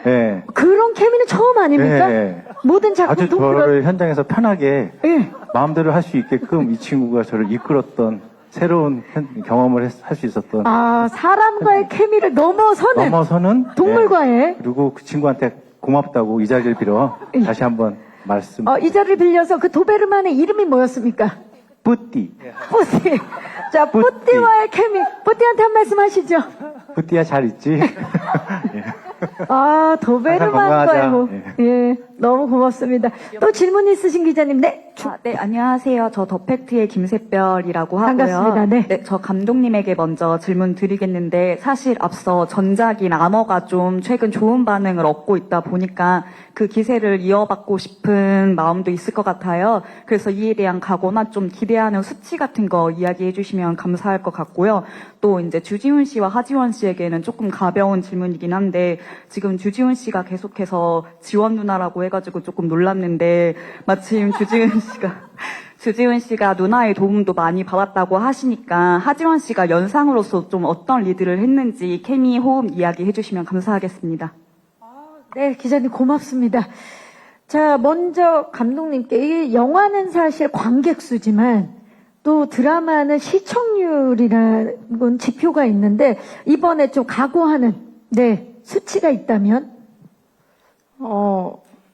네. 그런 케미는 처음 아닙니까? 네. 모든 작품 아주 통틀어 저를 현장에서 편하게 예. 마음대로 할 수 있게끔 이 친구가 저를 이끌었던 새로운 경험을 할 수 있었던 사람과의 케미를 넘어서는 동물과의 네. 그리고 그 친구한테 고맙다고 이 자리를 빌어 다시 한번 말씀. 이 자리를 빌려서 그 도베르만의 이름이 뭐였습니까? 뿌띠. 뿌띠. 자, 뿌띠와의 케미. 뿌띠한테 한 말씀 하시죠. 뿌띠야 잘 있지? 도베르만과의 항상 호흡. 건강하자. 예, 너무 고맙습니다. 또 질문 있으신 기자님, 네. 네, 안녕하세요. 저 더팩트의 김샛별이라고 하고요. 반갑습니다. 네. 저 감독님에게 먼저 질문 드리겠는데 사실 앞서 전작인 아머가 좀 최근 좋은 반응을 얻고 있다 보니까 그 기세를 이어받고 싶은 마음도 있을 것 같아요. 그래서 이에 대한 각오나 좀 기대하는 수치 같은 거 이야기해 주시면 감사할 것 같고요. 또 이제 주지훈 씨와 하지원 씨에게는 조금 가벼운 질문이긴 한데 지금 주지훈 씨가 계속해서 지원 누나라고 해가지고 조금 놀랐는데 마침 주지훈 씨가 누나의 도움도 많이 받았다고 하시니까 하지원 씨가 연상으로서 좀 어떤 리드를 했는지 케미 호흡 이야기 해주시면 감사하겠습니다. 네, 기자님 고맙습니다. 자, 먼저 감독님께 이 영화는 사실 관객 수지만 또 드라마는 시청률이라는 건 지표가 있는데 이번에 좀 각오하는 수치가 있다면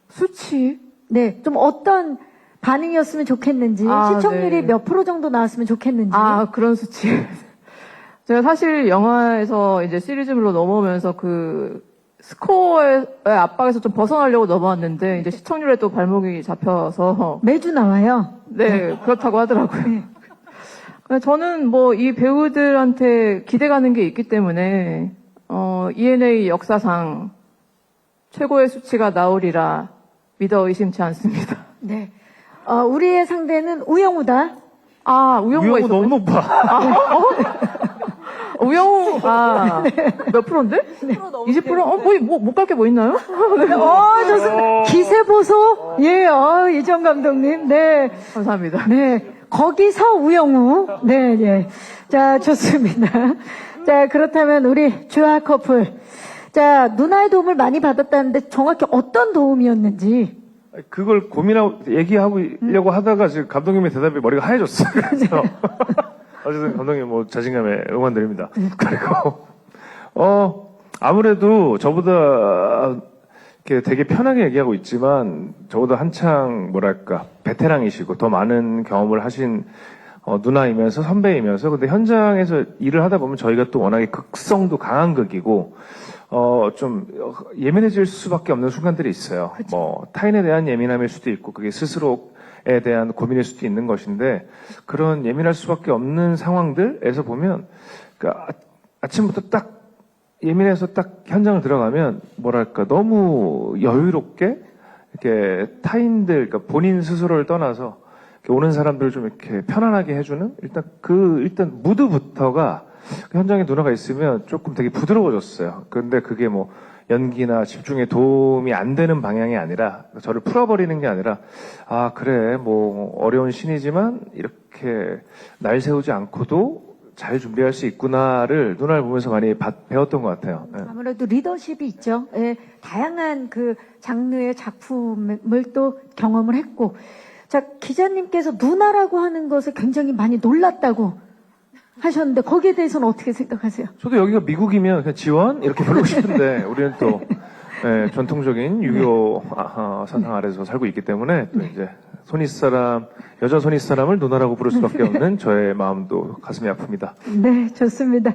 수치? 네, 좀 어떤 반응이었으면 좋겠는지 시청률이 네. 몇 프로 정도 나왔으면 좋겠는지 그런 수치. 제가 사실 영화에서 이제 시리즈물로 넘어오면서 그 스코어의 압박에서 좀 벗어나려고 넘어왔는데 이제 시청률에 또 발목이 잡혀서 매주 나와요. 네, 그렇다고 하더라고요. 저는 뭐 이 배우들한테 기대가는 게 있기 때문에 ENA 역사상 최고의 수치가 나오리라 믿어 의심치 않습니다. 네. 우리의 상대는 우영우다. 우영우가 우영우 있었네. 너무 높아. 우영우, 몇 프로인데? 20%? 거의 못 갈 게 뭐 있나요? 좋습니다. 기세 보소. 예, 이정 감독님. 네. 감사합니다. 네. 거기서 우영우. 네, 예. 자, 좋습니다. 자, 그렇다면 우리 주아 커플. 자, 누나의 도움을 많이 받았다는데 정확히 어떤 도움이었는지. 그걸 얘기하려고 하다가 지금 감독님의 대답에 머리가 하얘졌어요. 그래서 어쨌든 감독님 뭐 자신감에 응원드립니다. 그리고 아무래도 저보다 이렇게 되게 편하게 얘기하고 있지만 저보다 한창 뭐랄까 베테랑이시고 더 많은 경험을 하신 누나이면서 선배이면서 근데 현장에서 일을 하다 보면 저희가 또 워낙에 극성도 강한 극이고 좀 예민해질 수밖에 없는 순간들이 있어요. 뭐 타인에 대한 예민함일 수도 있고 그게 스스로에 대한 고민일 수도 있는 것인데 그런 예민할 수밖에 없는 상황들에서 보면 그러니까 아침부터 딱 예민해서 딱 현장을 들어가면 뭐랄까 너무 여유롭게 이렇게 타인들 그러니까 본인 스스로를 떠나서 이렇게 오는 사람들을 좀 이렇게 편안하게 해주는 일단 무드부터가 그 현장에 누나가 있으면 조금 되게 부드러워졌어요. 그런데 그게 뭐 연기나 집중에 도움이 안 되는 방향이 아니라 저를 풀어버리는 게 아니라 아 그래 뭐 어려운 신이지만 이렇게 날 세우지 않고도 잘 준비할 수 있구나를 누나를 보면서 많이 배웠던 것 같아요. 네. 아무래도 리더십이 있죠. 예, 다양한 그 장르의 작품을 또 경험을 했고, 자 기자님께서 누나라고 하는 것에 굉장히 많이 놀랐다고 하셨는데 거기에 대해서는 어떻게 생각하세요? 저도 여기가 미국이면 그냥 지원 이렇게 부르고 싶은데 우리는 또 전통적인 6.25 사상 아래서 살고 있기 때문에 또 이제 여자 손윗사람을 누나라고 부를 수밖에 없는 저의 마음도 가슴이 아픕니다. 네, 좋습니다.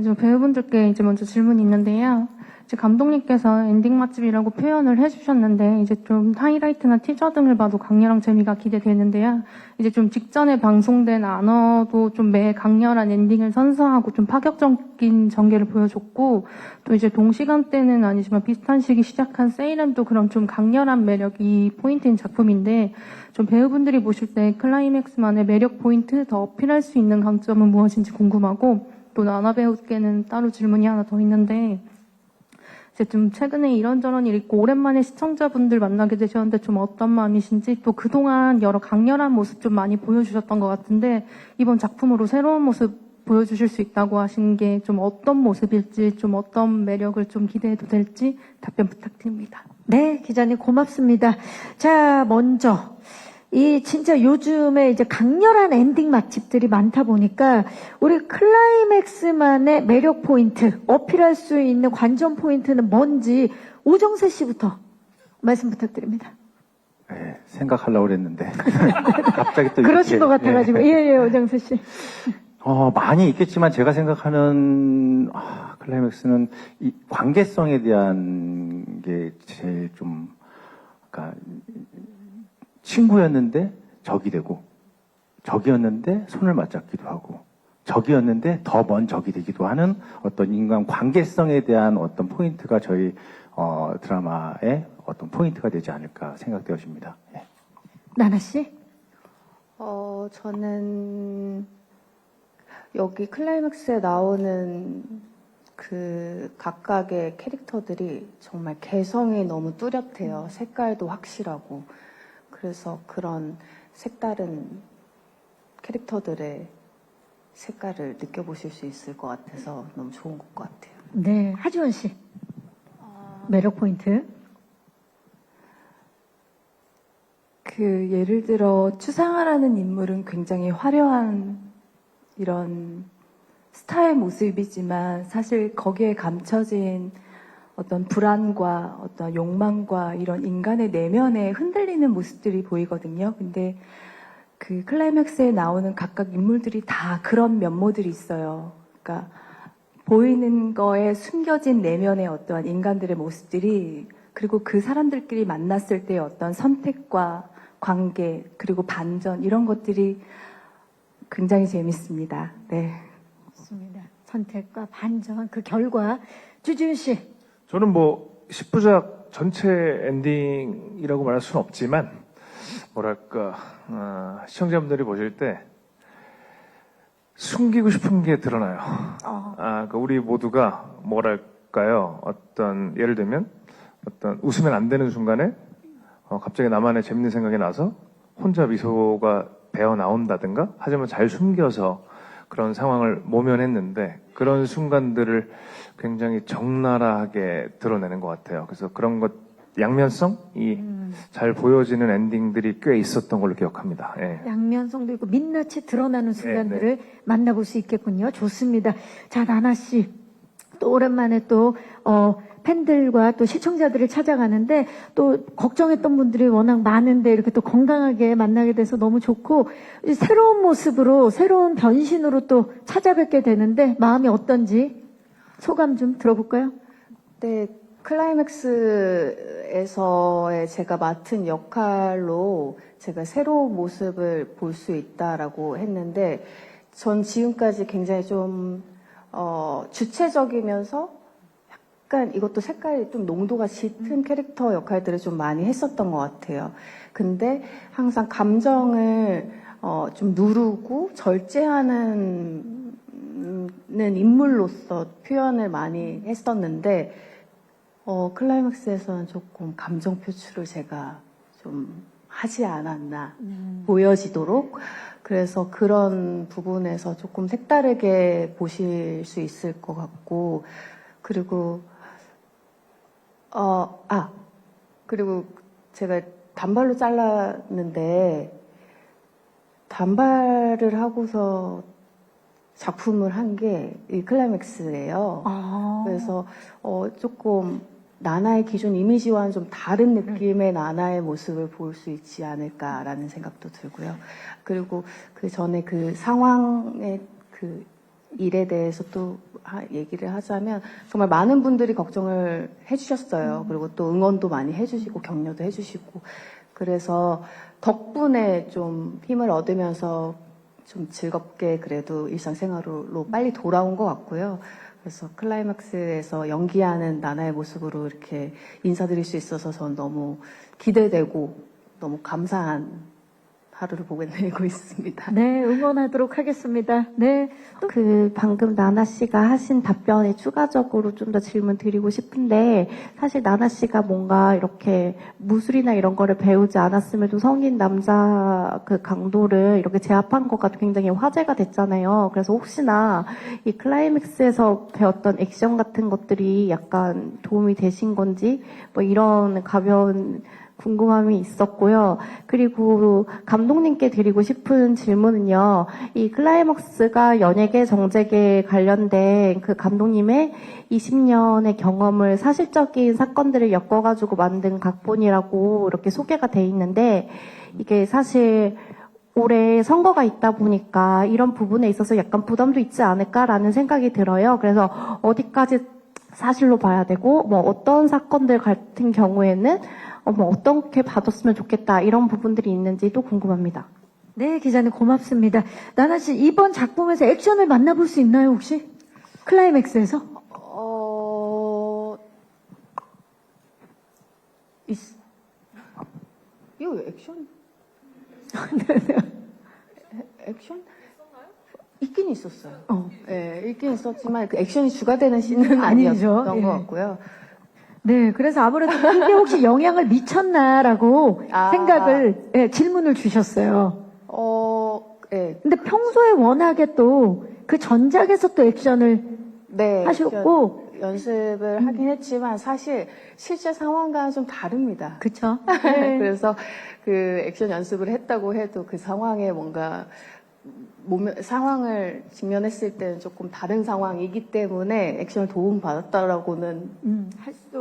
저 배우분들께 이제 먼저 질문이 있는데요. 이제 감독님께서 엔딩 맛집이라고 표현을 해주셨는데 이제 좀 하이라이트나 티저 등을 봐도 강렬한 재미가 기대되는데요. 이제 좀 직전에 방송된 안어도 좀 매 강렬한 엔딩을 선사하고 좀 파격적인 전개를 보여줬고 또 이제 동시간대는 아니지만 비슷한 시기 시작한 세이렌도 그런 좀 강렬한 매력이 포인트인 작품인데 좀 배우분들이 보실 때 클라이맥스만의 매력 포인트 더 어필할 수 있는 강점은 무엇인지 궁금하고 또 나나 배우께는 따로 질문이 하나 더 있는데 이제 좀 최근에 이런저런 일이 있고 오랜만에 시청자분들 만나게 되셨는데 좀 어떤 마음이신지 또 그동안 여러 강렬한 모습 좀 많이 보여주셨던 것 같은데 이번 작품으로 새로운 모습 보여주실 수 있다고 하신 게 좀 어떤 모습일지 좀 어떤 매력을 좀 기대해도 될지 답변 부탁드립니다. 네, 기자님 고맙습니다. 자, 먼저 이 진짜 요즘에 이제 강렬한 엔딩 맛집들이 많다 보니까 우리 클라이맥스만의 매력 포인트, 어필할 수 있는 관전 포인트는 뭔지 오정세 씨부터 말씀 부탁드립니다. 네, 생각하려고 그랬는데 갑자기 또 그러신 이렇게, 것 같아가지고 예, 오정세 씨. 많이 있겠지만 제가 생각하는 클라이맥스는 이 관계성에 대한 게 제일 좀 그러니까 친구였는데 적이 되고 적이었는데 손을 맞잡기도 하고 적이었는데 더 먼 적이 되기도 하는 어떤 인간 관계성에 대한 어떤 포인트가 저희 드라마의 어떤 포인트가 되지 않을까 생각되어집니다. 예. 나나 씨? 저는 여기 클라이맥스에 나오는 그 각각의 캐릭터들이 정말 개성이 너무 뚜렷해요. 색깔도 확실하고. 그래서 그런 색다른 캐릭터들의 색깔을 느껴보실 수 있을 것 같아서 너무 좋은 것 같아요. 네, 하지원 씨. 매력 포인트. 그 예를 들어 추상화라는 인물은 굉장히 화려한 이런 스타의 모습이지만 사실 거기에 감춰진 어떤 불안과 어떤 욕망과 이런 인간의 내면에 흔들리는 모습들이 보이거든요. 근데 그 클라이맥스에 나오는 각각 인물들이 다 그런 면모들이 있어요. 그러니까 보이는 거에 숨겨진 내면의 어떠한 인간들의 모습들이 그리고 그 사람들끼리 만났을 때의 어떤 선택과 관계 그리고 반전 이런 것들이 굉장히 재밌습니다. 네. 좋습니다. 선택과 반전 그 결과 주지훈 씨. 저는 뭐 10부작 전체 엔딩이라고 말할 수는 없지만 뭐랄까 시청자분들이 보실 때 숨기고 싶은 게 드러나요. 그러니까 우리 모두가 뭐랄까요? 어떤 예를 들면 어떤 웃으면 안 되는 순간에 갑자기 나만의 재밌는 생각이 나서 혼자 미소가 배어 나온다든가 하지만 잘 숨겨서 그런 상황을 모면했는데 그런 순간들을 굉장히 적나라하게 드러내는 것 같아요. 그래서 그런 것 양면성이 잘 보여지는 엔딩들이 꽤 있었던 걸로 기억합니다. 예. 양면성도 있고 민낯이 드러나는 순간들을 만나볼 수 있겠군요. 좋습니다. 자, 나나 씨. 또 오랜만에 또 팬들과 또 시청자들을 찾아가는데 또 걱정했던 분들이 워낙 많은데 이렇게 또 건강하게 만나게 돼서 너무 좋고 새로운 모습으로 새로운 변신으로 또 찾아뵙게 되는데 마음이 어떤지 소감 좀 들어볼까요? 네, 클라이맥스에서의 제가 맡은 역할로 제가 새로운 모습을 볼 수 있다라고 했는데, 전 지금까지 굉장히 좀, 주체적이면서 약간 이것도 색깔이 좀 농도가 짙은 캐릭터 역할들을 좀 많이 했었던 것 같아요. 근데 항상 감정을 좀 누르고 절제하는 인물로서 표현을 많이 했었는데, 클라이맥스에서는 조금 감정 표출을 제가 좀 하지 않았나 보여지도록. 그래서 그런 부분에서 조금 색다르게 보실 수 있을 것 같고, 그리고 그리고 제가 단발로 잘랐는데, 단발을 하고서 작품을 한 게 이 클라이맥스예요. 그래서 조금 나나의 기존 이미지와는 좀 다른 느낌의 나나의 모습을 볼 수 있지 않을까라는 생각도 들고요. 그리고 그 전에 그 상황의 그 일에 대해서 또 얘기를 하자면, 정말 많은 분들이 걱정을 해주셨어요. 그리고 또 응원도 많이 해주시고 격려도 해주시고, 그래서 덕분에 좀 힘을 얻으면서 좀 즐겁게 그래도 일상생활로 빨리 돌아온 것 같고요. 그래서 클라이맥스에서 연기하는 나나의 모습으로 이렇게 인사드릴 수 있어서 전 너무 기대되고 너무 감사한 하루를 보내고 있습니다. 네, 응원하도록 하겠습니다. 네. 방금 나나 씨가 하신 답변에 추가적으로 좀 더 질문 드리고 싶은데, 사실 나나 씨가 뭔가 이렇게 무술이나 이런 거를 배우지 않았음에도 성인 남자 그 강도를 이렇게 제압한 거가 굉장히 화제가 됐잖아요. 그래서 혹시나 이 클라이맥스에서 배웠던 액션 같은 것들이 약간 도움이 되신 건지, 뭐 이런 가벼운 궁금함이 있었고요. 그리고 감독님께 드리고 싶은 질문은요. 이 클라이맥스가 연예계, 정재계 관련된 그 감독님의 20년의 경험을 사실적인 사건들을 엮어가지고 만든 각본이라고 이렇게 소개가 돼 있는데, 이게 사실 올해 선거가 있다 보니까 이런 부분에 있어서 약간 부담도 있지 않을까라는 생각이 들어요. 그래서 어디까지 사실로 봐야 되고, 뭐 어떤 사건들 같은 경우에는 뭐 어떻게 봐줬으면 좋겠다, 이런 부분들이 있는지도 궁금합니다. 네, 기자님 고맙습니다. 나나 씨, 이번 작품에서 액션을 만나볼 수 있나요, 혹시? 클라이맥스에서? 이거 액션? 액션? 있긴 있었어요. 네, 있긴 있었지만 그 액션이 주가 되는 씬은 아니었던 것 같고요. 네, 그래서 아무래도 그게 혹시 영향을 미쳤나라고 생각을, 질문을 주셨어요. 네. 근데 평소에 워낙에 또 그 전작에서 또 액션을 하셨고, 연습을 하긴 했지만 사실 실제 상황과는 좀 다릅니다. 그쵸? 네. 그래서 그 액션 연습을 했다고 해도 그 상황에 뭔가 상황을 직면했을 때는 조금 다른 상황이기 때문에 액션을 도움받았다라고는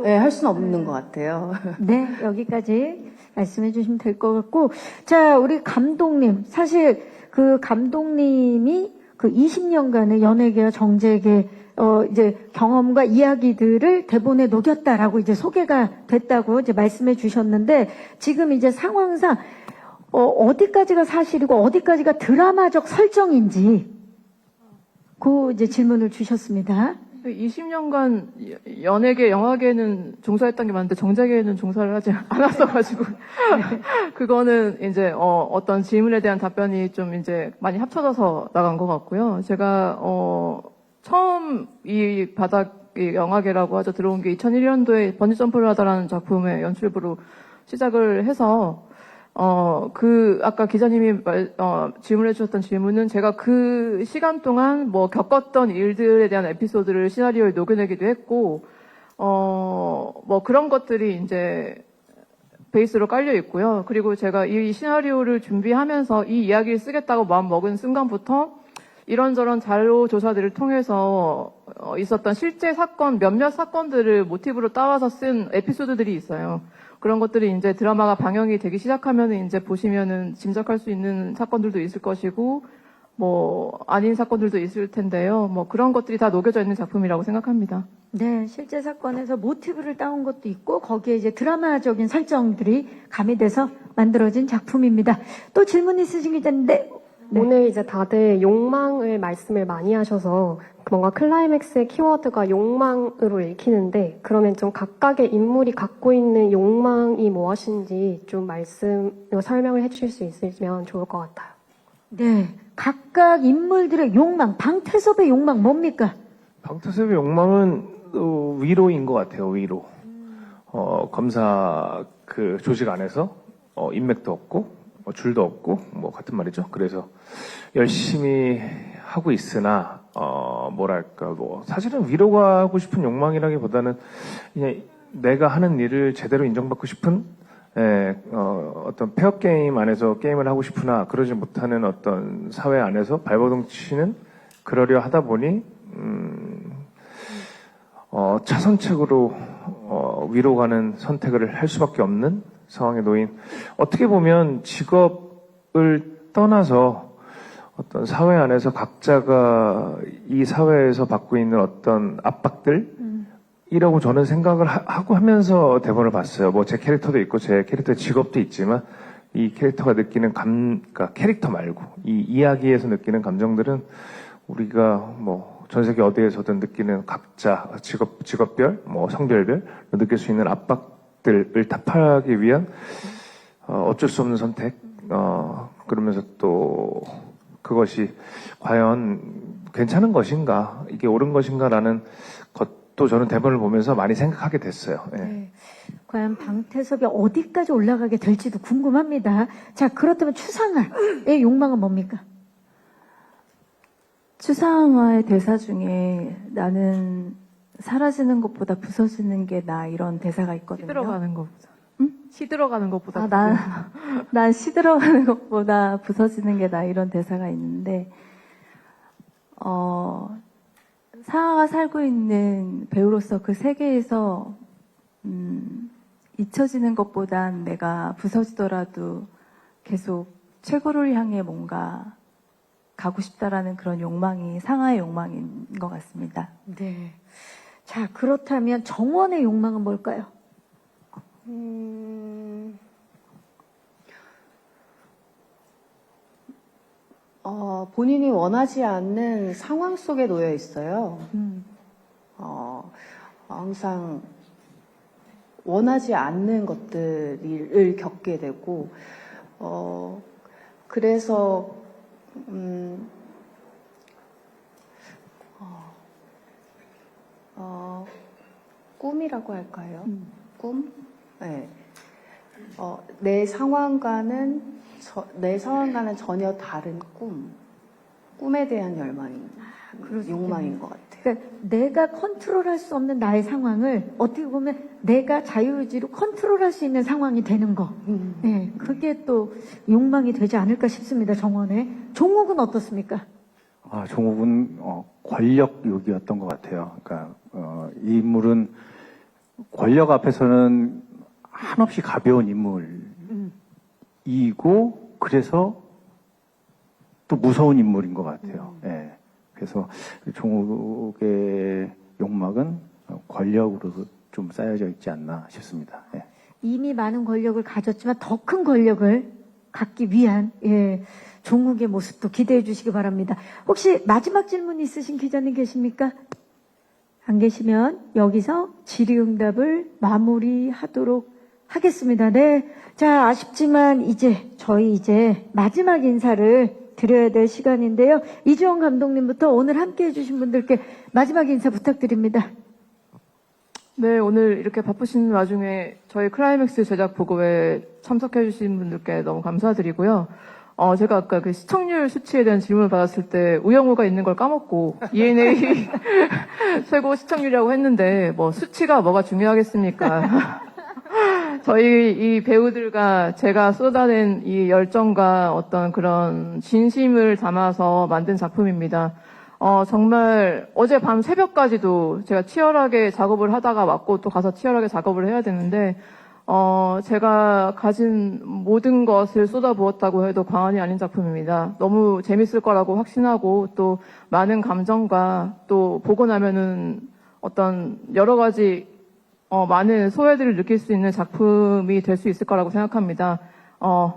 할 수는 없는 것 같아요. 네, 여기까지 말씀해 주시면 될 것 같고, 자, 우리 감독님, 사실 그 감독님이 그 20년간의 연예계와 정재계 이제 경험과 이야기들을 대본에 녹였다라고 이제 소개가 됐다고 이제 말씀해 주셨는데, 지금 이제 상황상 어디까지가 사실이고 어디까지가 드라마적 설정인지 그 이제 질문을 주셨습니다. 20년간 연예계, 영화계는 종사했던 게 많은데 정재계에는 종사를 하지 않았어가지고 그거는 이제 어떤 질문에 대한 답변이 좀 이제 많이 합쳐져서 나간 것 같고요. 제가 처음 이 바닥 영화계라고 하죠, 들어온 게 2001년도에 번지 점프를 하다라는 작품의 연출부로 시작을 해서 아까 기자님이 질문해 주셨던 질문은 제가 그 시간 동안 뭐 겪었던 일들에 대한 에피소드를 시나리오에 녹여내기도 했고, 뭐 그런 것들이 이제 베이스로 깔려 있고요. 그리고 제가 이 시나리오를 준비하면서 이 이야기를 쓰겠다고 마음 먹은 순간부터 이런저런 자료 조사들을 통해서 있었던 실제 사건, 몇몇 사건들을 모티브로 따와서 쓴 에피소드들이 있어요. 그런 것들이 이제 드라마가 방영이 되기 시작하면 이제 보시면은 짐작할 수 있는 사건들도 있을 것이고, 뭐 아닌 사건들도 있을 텐데요. 뭐 그런 것들이 다 녹여져 있는 작품이라고 생각합니다. 네, 실제 사건에서 모티브를 따온 것도 있고 거기에 이제 드라마적인 설정들이 가미돼서 만들어진 작품입니다. 또 질문 있으신 기자인데 오늘 이제 다들 욕망을 말씀을 많이 하셔서 뭔가 클라이맥스의 키워드가 욕망으로 읽히는데 그러면 좀 각각의 인물이 갖고 있는 욕망이 무엇인지 좀 설명을 해주실 수 있으면 좋을 것 같아요. 네, 각각 인물들의 욕망, 방태섭의 욕망 뭡니까? 방태섭의 욕망은 위로인 것 같아요. 위로. 검사 그 조직 안에서 인맥도 없고 줄도 없고 뭐 같은 말이죠. 그래서 열심히 하고 있으나 뭐랄까 뭐 사실은 위로가 하고 싶은 욕망이라기보다는 그냥 내가 하는 일을 제대로 인정받고 싶은 어떤 폐업 게임 안에서 게임을 하고 싶으나 그러지 못하는 어떤 사회 안에서 발버둥 치는 그러려 하다 보니 차선책으로 위로 가는 선택을 할 수밖에 없는 상황에 놓인 어떻게 보면 직업을 떠나서 어떤 사회 안에서 각자가 이 사회에서 받고 있는 어떤 압박들이라고 저는 생각을 하고 하면서 대본을 봤어요. 뭐 제 캐릭터도 있고 제 캐릭터의 직업도 있지만 이 캐릭터가 느끼는 그러니까 캐릭터 말고 이 이야기에서 느끼는 감정들은 우리가 뭐 전 세계 어디에서든 느끼는 각자 직업별, 뭐 성별별로 느낄 수 있는 압박들을 답하기 위한 어쩔 수 없는 선택. 그러면서 또 그것이 과연 괜찮은 것인가, 이게 옳은 것인가라는 것도 저는 대본을 보면서 많이 생각하게 됐어요. 예. 네. 과연 방태섭이 어디까지 올라가게 될지도 궁금합니다. 자, 그렇다면 추상화의 욕망은 뭡니까? 추상화의 대사 중에 나는 사라지는 것보다 부서지는 게 나 이런 대사가 있거든요. 시들어가는 것보다. 응? 시들어가는 것보다. 난 시들어가는 것보다 부서지는 게 나 이런 대사가 있는데, 상아가 살고 있는 배우로서 그 세계에서, 잊혀지는 것보단 내가 부서지더라도 계속 최고를 향해 뭔가 가고 싶다라는 그런 욕망이 상아의 욕망인 것 같습니다. 네. 자, 그렇다면 정원의 욕망은 뭘까요? 본인이 원하지 않는 상황 속에 놓여 있어요. 항상 원하지 않는 것들을 겪게 되고, 그래서 꿈이라고 할까요? 꿈? 네. 내 상황과는 전혀 다른 꿈에 대한 욕망인 것 같아요. 그러니까 내가 컨트롤할 수 없는 나의 상황을 어떻게 보면 내가 자유의지로 컨트롤할 수 있는 상황이 되는 거. 네, 그게 또 욕망이 되지 않을까 싶습니다. 정원의. 종욱은 어떻습니까? 종욱은 권력욕이었던 것 같아요. 그러니까 이 인물은 권력 앞에서는 한없이 가벼운 인물이고 그래서 또 무서운 인물인 것 같아요. 예. 그래서 종욱의 욕망은 권력으로 좀 쌓여져 있지 않나 싶습니다. 예. 이미 많은 권력을 가졌지만 더 큰 권력을 갖기 위한 종욱의 모습도 기대해 주시기 바랍니다. 혹시 마지막 질문 있으신 기자님 계십니까? 안 계시면 여기서 질의응답을 마무리하도록 하겠습니다. 네. 자, 아쉽지만 저희 마지막 인사를 드려야 될 시간인데요. 이주원 감독님부터 오늘 함께 해주신 분들께 마지막 인사 부탁드립니다. 네, 오늘 이렇게 바쁘신 와중에 저희 클라이맥스 제작 보고에 참석해주신 분들께 너무 감사드리고요. 제가 아까 그 시청률 수치에 대한 질문을 받았을 때 우영우가 있는 걸 까먹고 ENA 최고 시청률이라고 했는데 뭐 수치가 뭐가 중요하겠습니까? 저희 이 배우들과 제가 쏟아낸 이 열정과 어떤 그런 진심을 담아서 만든 작품입니다. 정말 어제 밤 새벽까지도 제가 치열하게 작업을 하다가 왔고 또 가서 치열하게 작업을 해야 되는데 제가 가진 모든 것을 쏟아부었다고 해도 과언이 아닌 작품입니다. 너무 재밌을 거라고 확신하고 또 많은 감정과 또 보고 나면은 어떤 여러 가지 많은 소외들을 느낄 수 있는 작품이 될 수 있을 거라고 생각합니다.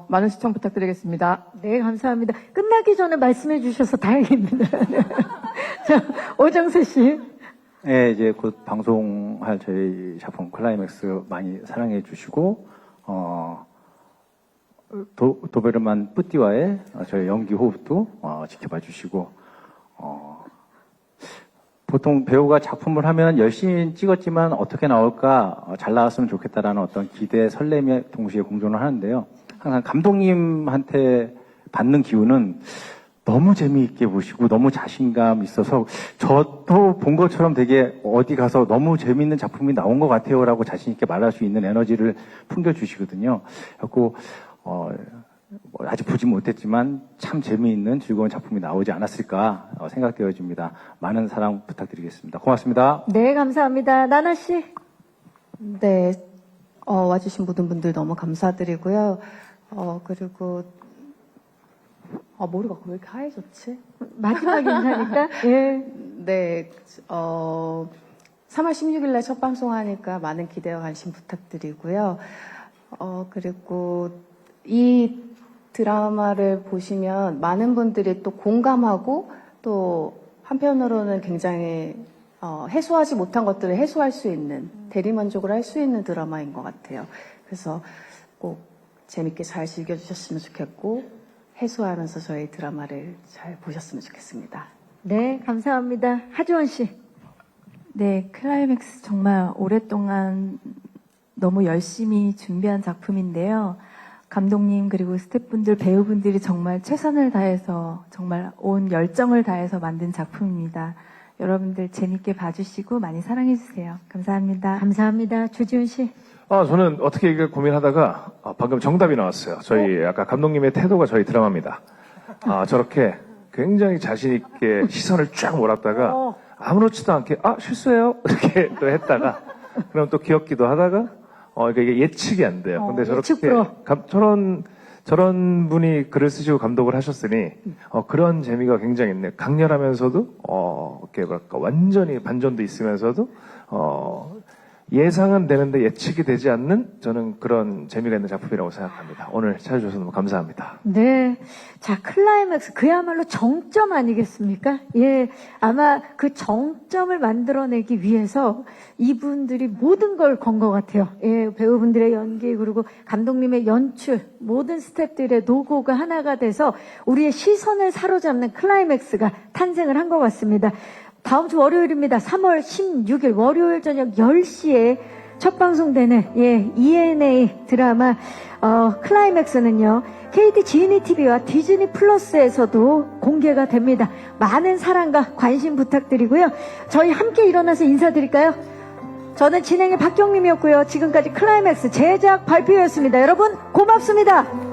많은 시청 부탁드리겠습니다. 네, 감사합니다. 끝나기 전에 말씀해 주셔서 다행입니다. 자, 오정세 씨. 네, 이제 곧 방송할 저희 작품 클라이맥스 많이 사랑해 주시고, 도베르만 뿌띠와의 저희 연기 호흡도 지켜봐 주시고, 보통 배우가 작품을 하면 열심히 찍었지만 어떻게 나올까, 잘 나왔으면 좋겠다라는 어떤 기대, 설렘에 동시에 공존을 하는데요. 항상 감독님한테 받는 기운은 너무 재미있게 보시고 너무 자신감 있어서 저도 본 것처럼 되게 어디 가서 너무 재미있는 작품이 나온 것 같아요라고 자신 있게 말할 수 있는 에너지를 풍겨주시거든요. 그래서 아직 보지 못했지만 참 재미있는 즐거운 작품이 나오지 않았을까 생각되어집니다. 많은 사랑 부탁드리겠습니다. 고맙습니다. 네, 감사합니다. 나나 씨. 네, 와주신 모든 분들 너무 감사드리고요. 그리고 머리가 왜 이렇게 하얘졌지? 마지막 인사니까. 예. 네, 3월 16일 날 첫 방송하니까 많은 기대와 관심 부탁드리고요. 그리고 이 드라마를 보시면 많은 분들이 또 공감하고 또 한편으로는 굉장히 해소하지 못한 것들을 해소할 수 있는, 대리만족을 할 수 있는 드라마인 것 같아요. 그래서 꼭 재밌게 잘 즐겨주셨으면 좋겠고 해소하면서 저희 드라마를 잘 보셨으면 좋겠습니다. 네, 감사합니다. 하지원 씨. 네, 클라이맥스 정말 오랫동안 너무 열심히 준비한 작품인데요. 감독님 그리고 스태프분들, 배우분들이 정말 최선을 다해서 정말 온 열정을 다해서 만든 작품입니다. 여러분들 재밌게 봐주시고 많이 사랑해주세요. 감사합니다. 감사합니다. 주지훈 씨. 저는 어떻게 이걸 고민하다가 방금 정답이 나왔어요. 저희 아까 감독님의 태도가 저희 드라마입니다. 저렇게 굉장히 자신 있게 시선을 쫙 몰았다가 아무렇지도 않게 실수해요 이렇게 또 했다가 그럼 또 귀엽기도 하다가 이게 예측이 안 돼요. 근데 저렇게 저런 분이 글을 쓰시고 감독을 하셨으니 그런 재미가 굉장히 있네요. 강렬하면서도 이렇게 뭐랄까 완전히 반전도 있으면서도 예상은 되는데 예측이 되지 않는 저는 그런 재미가 있는 작품이라고 생각합니다. 오늘 찾아주셔서 너무 감사합니다. 네. 자, 클라이맥스 그야말로 정점 아니겠습니까? 예. 아마 그 정점을 만들어내기 위해서 이분들이 모든 걸 건 것 같아요. 예. 배우분들의 연기 그리고 감독님의 연출 모든 스태프들의 노고가 하나가 돼서 우리의 시선을 사로잡는 클라이맥스가 탄생을 한 것 같습니다. 다음 주 월요일입니다. 3월 16일 월요일 저녁 10시에 첫 방송되는 ENA 드라마 클라이맥스는요. KT 지니 TV와 디즈니 플러스에서도 공개가 됩니다. 많은 사랑과 관심 부탁드리고요. 저희 함께 일어나서 인사드릴까요? 저는 진행의 박경림이었고요. 지금까지 클라이맥스 제작 발표였습니다. 여러분 고맙습니다.